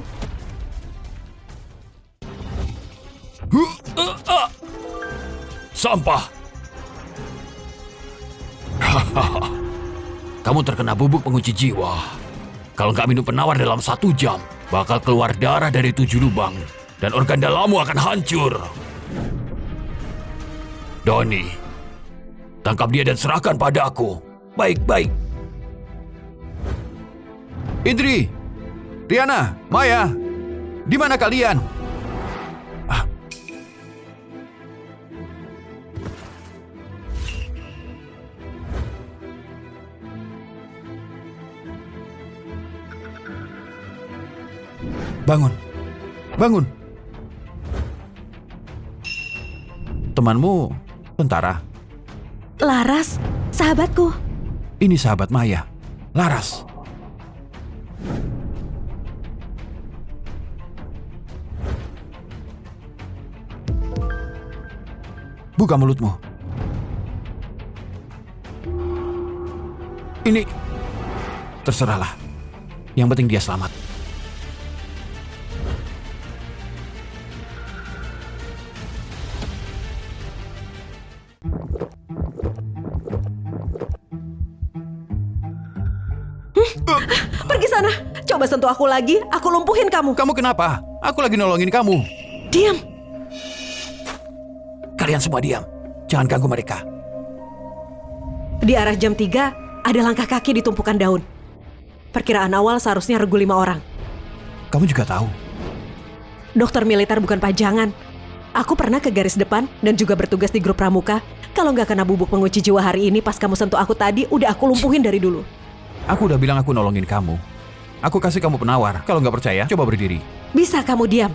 Sampah. Kamu terkena bubuk pengunci jiwa. Kalau nggak minum penawar dalam 1 jam, bakal keluar darah dari 7 lubang. Dan organ dalammu akan hancur. Doni, tangkap dia dan serahkan padaku. Baik-baik.
Indri, Riana, Maya, di mana kalian? Bangun, bangun. Temanmu tentara.
Laras, sahabatku.
Ini sahabat Maya, Laras. Buka mulutmu. Ini terserahlah. Yang penting dia selamat.
Pergi sana. Coba sentuh aku lagi, aku lumpuhin kamu.
Kamu kenapa? Aku lagi nolongin kamu.
Diam.
Kalian semua diam. Jangan ganggu mereka.
Di arah jam 3, ada langkah kaki di tumpukan daun. Perkiraan awal seharusnya regu 5 orang.
Kamu juga tahu.
Dokter militer bukan pajangan. Aku pernah ke garis depan dan juga bertugas di grup pramuka. Kalau nggak kena bubuk pengunci jiwa hari ini pas kamu sentuh aku tadi, udah aku lumpuhin dari dulu.
Aku udah bilang aku nolongin kamu. Aku kasih kamu penawar. Kalau nggak percaya, coba berdiri.
Bisa kamu diam?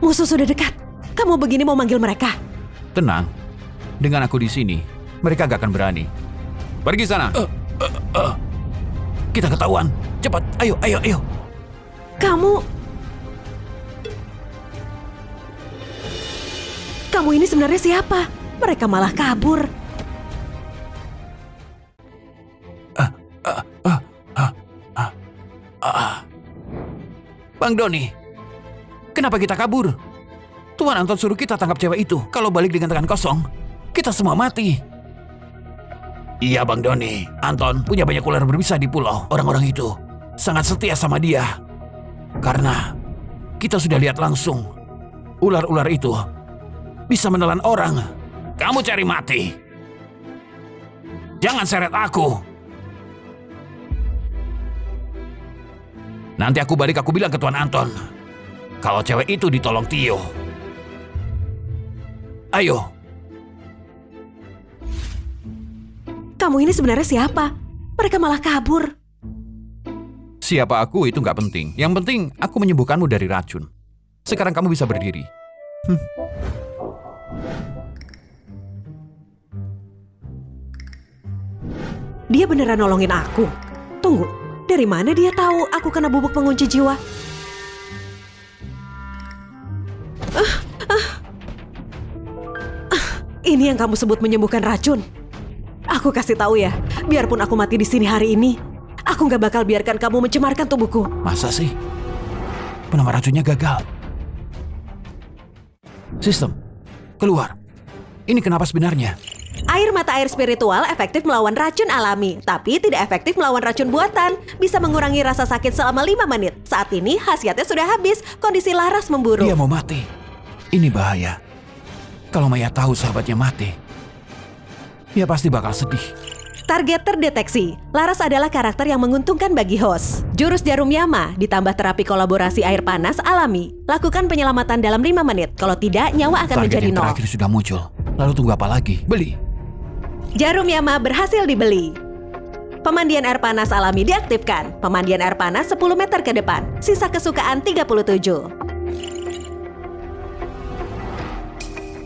Musuh sudah dekat. Kamu begini mau manggil mereka?
Tenang. Dengan aku di sini, mereka gak akan berani. Pergi sana.
Kita ketahuan. Cepat, ayo, ayo, ayo.
Kamu ini sebenarnya siapa? Mereka malah kabur.
Bang Doni, kenapa kita kabur? Tuan Anton suruh kita tangkap cewek itu. Kalau balik dengan tangan kosong, kita semua mati.
Iya Bang Doni, Anton punya banyak ular berbisa di pulau. Orang-orang itu sangat setia sama dia. Karena kita sudah lihat langsung, ular-ular itu bisa menelan orang. Kamu cari mati. Jangan seret aku.
Nanti aku balik aku bilang ke Tuan Anton. Kalau cewek itu ditolong Tio. Ayo.
Kamu ini sebenarnya siapa? Mereka malah kabur.
Siapa aku itu nggak penting. Yang penting aku menyembuhkanmu dari racun. Sekarang kamu bisa berdiri.
Dia beneran nolongin aku. Tunggu, dari mana dia tahu aku kena bubuk pengunci jiwa? Ini yang kamu sebut menyembuhkan racun. Aku kasih tahu ya, biarpun aku mati di sini hari ini, aku nggak bakal biarkan kamu mencemarkan tubuhku.
Masa sih? Penawar racunnya gagal. Sistem, keluar. Ini kenapa sebenarnya?
Air mata air spiritual efektif melawan racun alami, tapi tidak efektif melawan racun buatan. Bisa mengurangi rasa sakit selama 5 menit. Saat ini khasiatnya sudah habis, kondisi Laras memburuk.
Dia mau mati. Ini bahaya. Kalau Maya tahu sahabatnya mati, dia pasti bakal sedih.
Target terdeteksi. Laras adalah karakter yang menguntungkan bagi host. Jurus jarum Yama ditambah terapi kolaborasi air panas alami. Lakukan penyelamatan dalam 5 menit. Kalau tidak, nyawa akan
Target
menjadi
yang
0.
terakhir sudah muncul. Lalu tunggu apa lagi? Beli.
Jarum Yama berhasil dibeli. Pemandian air panas alami diaktifkan. Pemandian air panas 10 meter ke depan. Sisa kesukaan 37.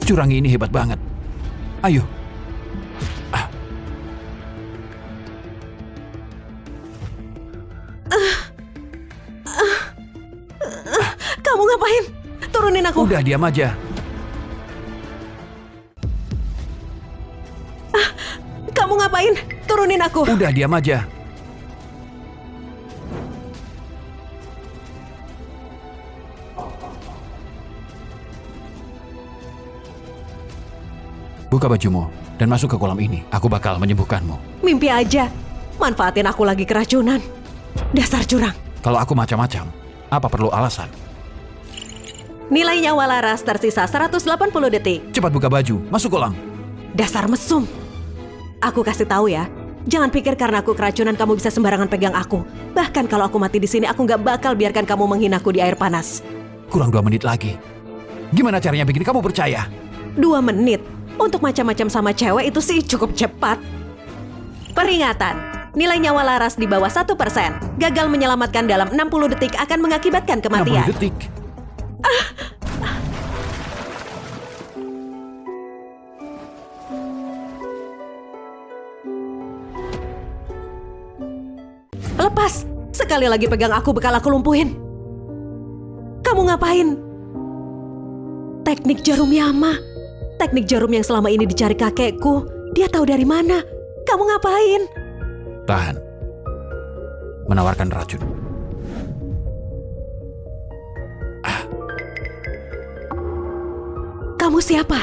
Curangi ini hebat banget. Ayo.
Kamu ngapain? Turunin aku.
Udah diam aja.
Kamu ngapain? Turunin aku.
Udah diam aja.
Buka bajumu dan masuk ke kolam ini. Aku bakal menyembuhkanmu.
Mimpi aja. Manfaatin aku lagi keracunan. Dasar curang.
Kalau aku macam-macam, apa perlu alasan?
Nilai nyawa Laras tersisa 180 detik.
Cepat buka baju, masuk kolam.
Dasar mesum. Aku kasih tahu ya. Jangan pikir karena aku keracunan kamu bisa sembarangan pegang aku. Bahkan kalau aku mati di sini, aku nggak bakal biarkan kamu menghinaku di air panas.
Kurang 2 menit lagi. Gimana caranya bikin kamu percaya?
2 menit? Untuk macam-macam sama cewek itu sih cukup cepat. Peringatan. Nilai nyawa Laras di bawah 1%. Gagal menyelamatkan dalam 60 detik akan mengakibatkan
60
kematian.
detik.
Lepas. Sekali lagi pegang aku bakal aku lumpuhin. Kamu ngapain? Teknik jarum Yama. Teknik jarum yang selama ini dicari kakekku. Dia tahu dari mana. Kamu ngapain?
Tahan. Menawarkan racun.
Kamu siapa?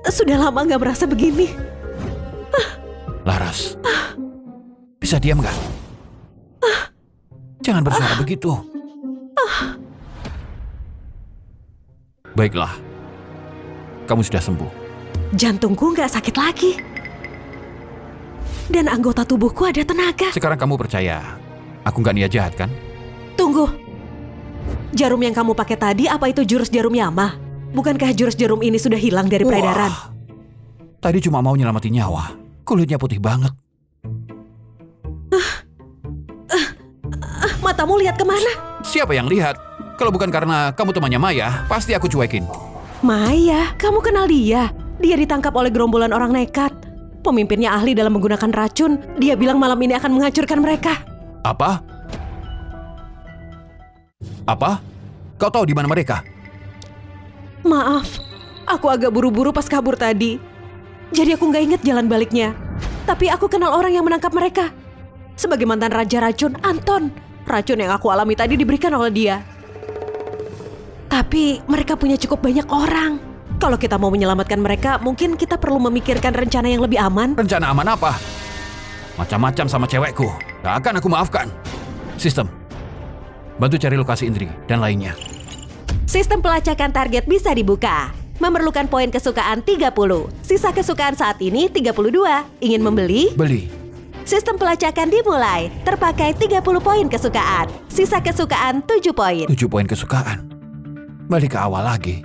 Sudah lama gak merasa begini.
Laras. Bisa diam nggak? Jangan bersuara begitu. Baiklah. Kamu sudah sembuh.
Jantungku gak sakit lagi. Dan anggota tubuhku ada tenaga.
Sekarang kamu percaya aku nggak niat jahat kan?
Tunggu. Jarum yang kamu pakai tadi apa itu jurus jarum Yama? Bukankah jurus jarum ini sudah hilang dari peredaran?
Wah, tadi cuma mau nyelamatin nyawa. Kulitnya putih banget.
Matamu lihat kemana?
Siapa yang lihat? Kalau bukan karena kamu temannya Maya, pasti aku cuekin.
Maya, kamu kenal dia? Dia ditangkap oleh gerombolan orang nekat. Pemimpinnya ahli dalam menggunakan racun. Dia bilang malam ini akan menghancurkan mereka.
Apa? Apa? Kau tahu di mana mereka?
Maaf, aku agak buru-buru pas kabur tadi. Jadi aku nggak inget jalan baliknya. Tapi aku kenal orang yang menangkap mereka. Sebagai mantan Raja Racun, Anton. Racun yang aku alami tadi diberikan oleh dia. Tapi mereka punya cukup banyak orang. Kalau kita mau menyelamatkan mereka, mungkin kita perlu memikirkan rencana yang lebih aman.
Rencana aman apa? Macam-macam sama cewekku. Gak akan aku maafkan. Sistem. Bantu cari lokasi Indri dan lainnya.
Sistem pelacakan target bisa dibuka. Memerlukan poin kesukaan 30. Sisa kesukaan saat ini 32. Ingin membeli?
Beli.
Sistem pelacakan dimulai. Terpakai 30 poin kesukaan. Sisa kesukaan 7 poin.
7 poin kesukaan. Balik ke awal lagi.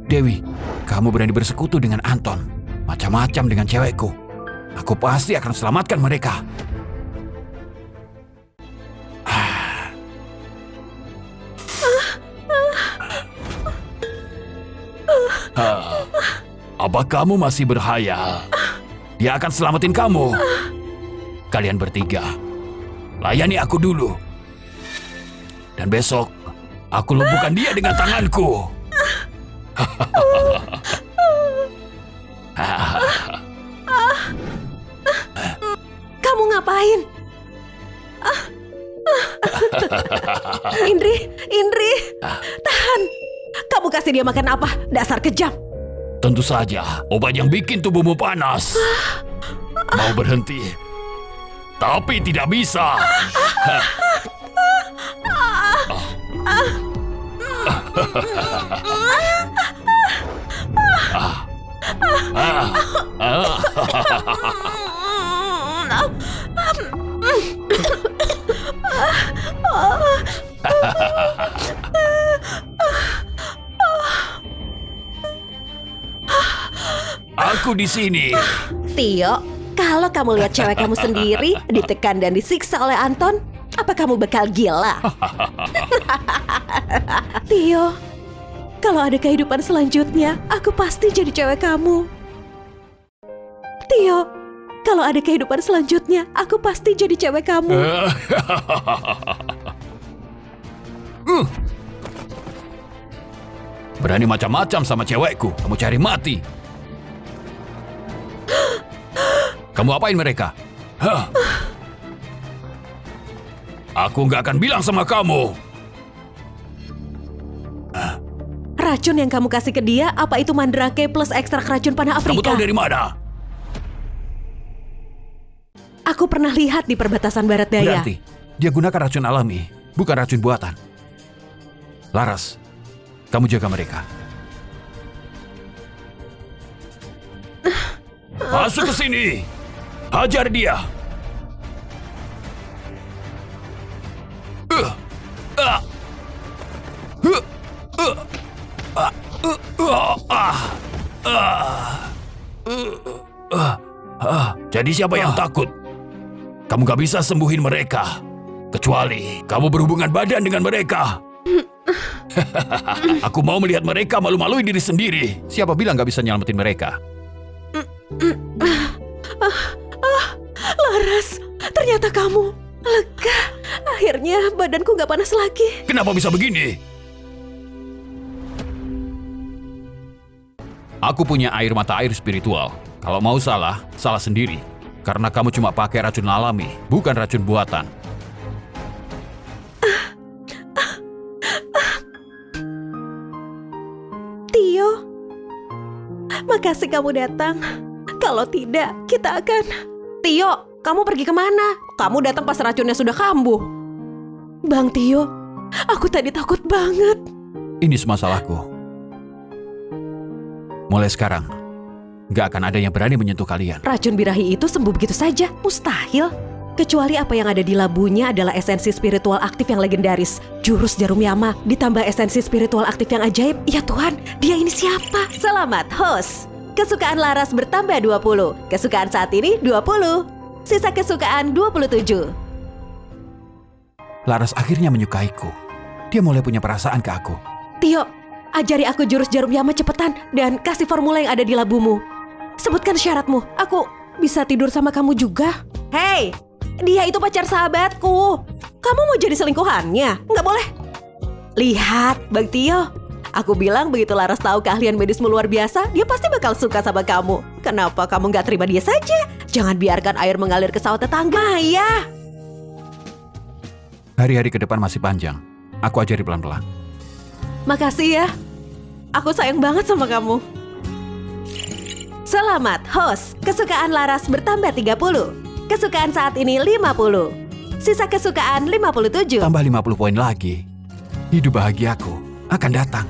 Dewi, kamu berani bersekutu dengan Anton. Macam-macam dengan cewekku. Aku pasti akan selamatkan mereka. Apa kamu masih berhayal? Dia akan selamatin kamu. Kalian bertiga, layani aku dulu. Dan besok, aku lumpuhkan dia dengan tanganku.
Kamu ngapain? Indri, tahan. Kamu kasih dia makan apa? Dasar kejam.
Tentu saja, obat yang bikin tubuhmu panas. Mau berhenti, tapi tidak bisa. Aku di sini.
Tio, kalau kamu lihat cewek kamu sendiri ditekan dan disiksa oleh Anton, apa kamu bakal gila? Tio, kalau ada kehidupan selanjutnya, aku pasti jadi cewek kamu. Tio, kalau ada kehidupan selanjutnya, aku pasti jadi cewek kamu.
Berani macam-macam sama cewekku. Kamu cari mati. Kamu apain mereka? Hah? Aku nggak akan bilang sama kamu.
Racun yang kamu kasih ke dia, apa itu mandrake plus ekstrak racun panah
Kamu
Afrika?
tahu dari mana?
Aku pernah lihat di perbatasan barat daya.
Berarti dia gunakan racun alami, bukan racun buatan. Laras, kamu jaga mereka. Masuk ke sini. Hajar dia. Jadi siapa yang takut? Kamu gak bisa sembuhin mereka. Kecuali kamu berhubungan badan dengan mereka. Aku mau melihat mereka malu-maluin diri sendiri. Siapa bilang gak bisa nyelamatin mereka?
Laras, ternyata kamu lega. Akhirnya badanku gak panas lagi.
Kenapa bisa begini? Aku punya air mata air spiritual. Kalau mau salah, salah sendiri. Karena kamu cuma pakai racun alami, bukan racun buatan.
Tio, makasih kamu datang. Kalau tidak, kita akan...
Tio, kamu pergi kemana? Kamu datang pas racunnya sudah kambuh.
Bang Tio, aku tadi takut banget.
Ini semua salahku. Mulai sekarang, gak akan ada yang berani menyentuh kalian.
Racun birahi itu sembuh begitu saja? Mustahil. Kecuali apa yang ada di labunya adalah esensi spiritual aktif yang legendaris. Jurus Jarum Yama ditambah esensi spiritual aktif yang ajaib. Ya Tuhan, dia ini siapa? Selamat, host. Kesukaan Laras bertambah 20. Kesukaan saat ini 20. Sisa kesukaan 27.
Laras akhirnya menyukaiku. Dia mulai punya perasaan ke aku.
Tio, ajari aku jurus Jarum Yama cepetan dan kasih formula yang ada di labumu. Sebutkan syaratmu, aku bisa tidur sama kamu juga.
Hei, dia itu pacar sahabatku. Kamu mau jadi selingkuhannya? Nggak boleh.
Lihat, Bang Tio. Aku bilang begitu Laras tahu keahlian medismu luar biasa, dia pasti bakal suka sama kamu. Kenapa kamu nggak terima dia saja? Jangan biarkan air mengalir ke sawah tetangga. Maya!
Hari-hari ke depan masih panjang. Aku ajari pelan-pelan.
Makasih ya. Aku sayang banget sama kamu. Selamat, host. Kesukaan Laras bertambah 30. Kesukaan saat ini 50. Sisa kesukaan 57.
Tambah 50 poin lagi. Hidup bahagiaku akan datang.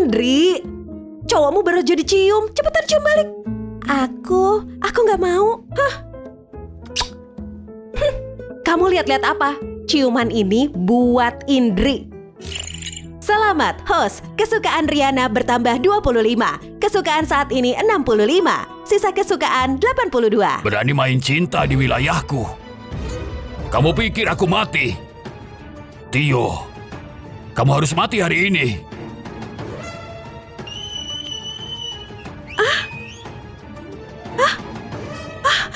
Indri, cowokmu baru aja dicium. Cepetan cium balik.
Aku nggak mau.
Kamu lihat-lihat apa? Ciuman ini buat Indri.
Selamat, host. Kesukaan Riana bertambah 25. Kesukaan saat ini 65. Sisa kesukaan 82.
Berani main cinta di wilayahku. Kamu pikir aku mati? Tio, kamu harus mati hari ini.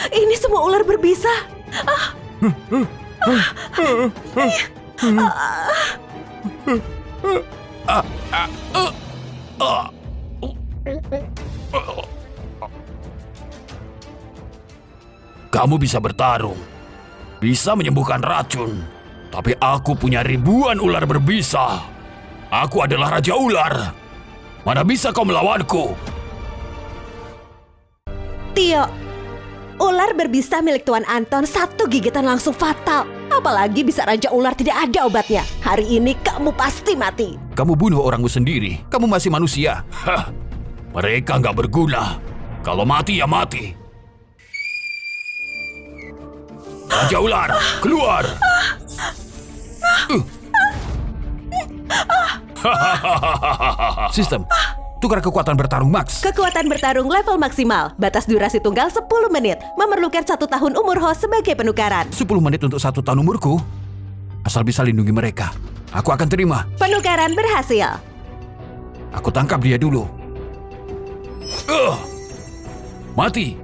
Ini semua ular berbisa.
Kamu bisa bertarung, bisa menyembuhkan racun, tapi aku punya ribuan ular berbisa. Aku adalah Raja Ular. Mana bisa kau melawanku?
Tio, ular berbisa milik Tuan Anton satu gigitan langsung fatal. Apalagi bisa Raja Ular tidak ada obatnya. Hari ini kamu pasti mati.
Kamu bunuh orangmu sendiri. Kamu masih manusia.
Hah, mereka nggak berguna. Kalau mati ya mati. Raja Ular, keluar!
Sistem, tukar kekuatan bertarung Max.
Kekuatan bertarung level maksimal. Batas durasi tunggal 10 menit. Memerlukan 1 tahun umur host sebagai penukaran.
10 menit untuk 1 tahun umurku. Asal bisa lindungi mereka, aku akan terima.
Penukaran berhasil.
Aku tangkap dia dulu.
Mati.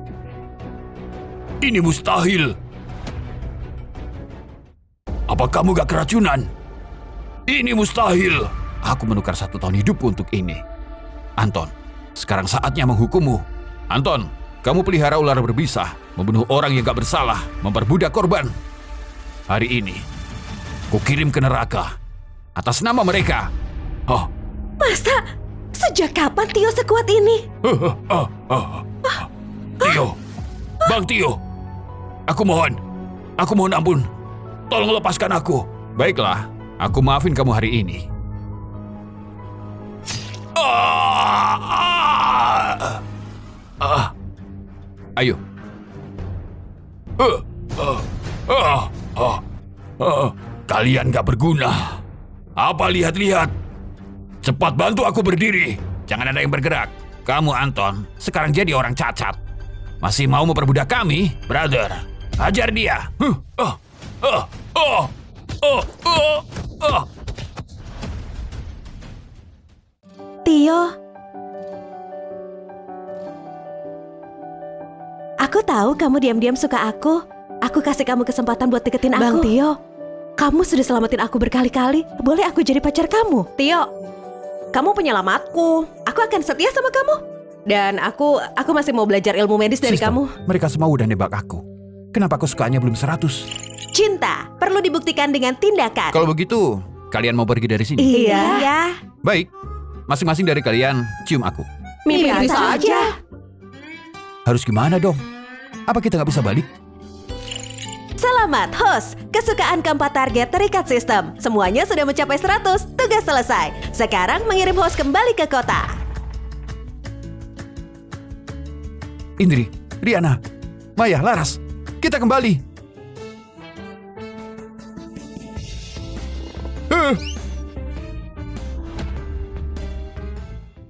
Ini mustahil. Apa kamu gak keracunan? Ini mustahil.
Aku menukar 1 tahun hidupku untuk ini. Anton, sekarang saatnya menghukummu. Anton, kamu pelihara ular berbisa, membunuh orang yang gak bersalah, memperbudak korban. Hari ini, ku kirim ke neraka atas nama mereka.
Hah?
Masa? Sejak kapan Tio sekuat ini?
Tio, Bang Tio, aku mohon ampun. Tolong lepaskan aku.
Baiklah, aku maafin kamu hari ini. Ayo.
Kalian gak berguna. Apa lihat-lihat? Cepat bantu aku berdiri.
Jangan ada yang bergerak. Kamu Anton, sekarang jadi orang cacat. Masih mau memperbudak kami?
Brother, hajar dia.
Tio, aku tahu kamu diam-diam suka aku. Aku kasih kamu kesempatan buat deketin aku.
Bang Tio,
Kamu sudah selamatin aku berkali-kali. Boleh aku jadi pacar kamu?
Tio, kamu penyelamatku. Aku akan setia sama kamu. Dan aku masih mau belajar ilmu medis dari
Sistem,
kamu.
mereka semua udah nebak aku. Kenapa aku sukanya belum 100?
Cinta perlu dibuktikan dengan tindakan.
Kalau begitu, kalian mau pergi dari sini?
Iya.
Baik, masing-masing dari kalian cium aku.
Mimpi
Iya
saja.
Harus gimana dong? Apa kita nggak bisa balik?
Selamat, host. Kesukaan keempat target terikat sistem. Semuanya sudah mencapai 100. Tugas selesai. Sekarang mengirim host kembali ke kota.
Indri, Riana, Maya, Laras, kita kembali.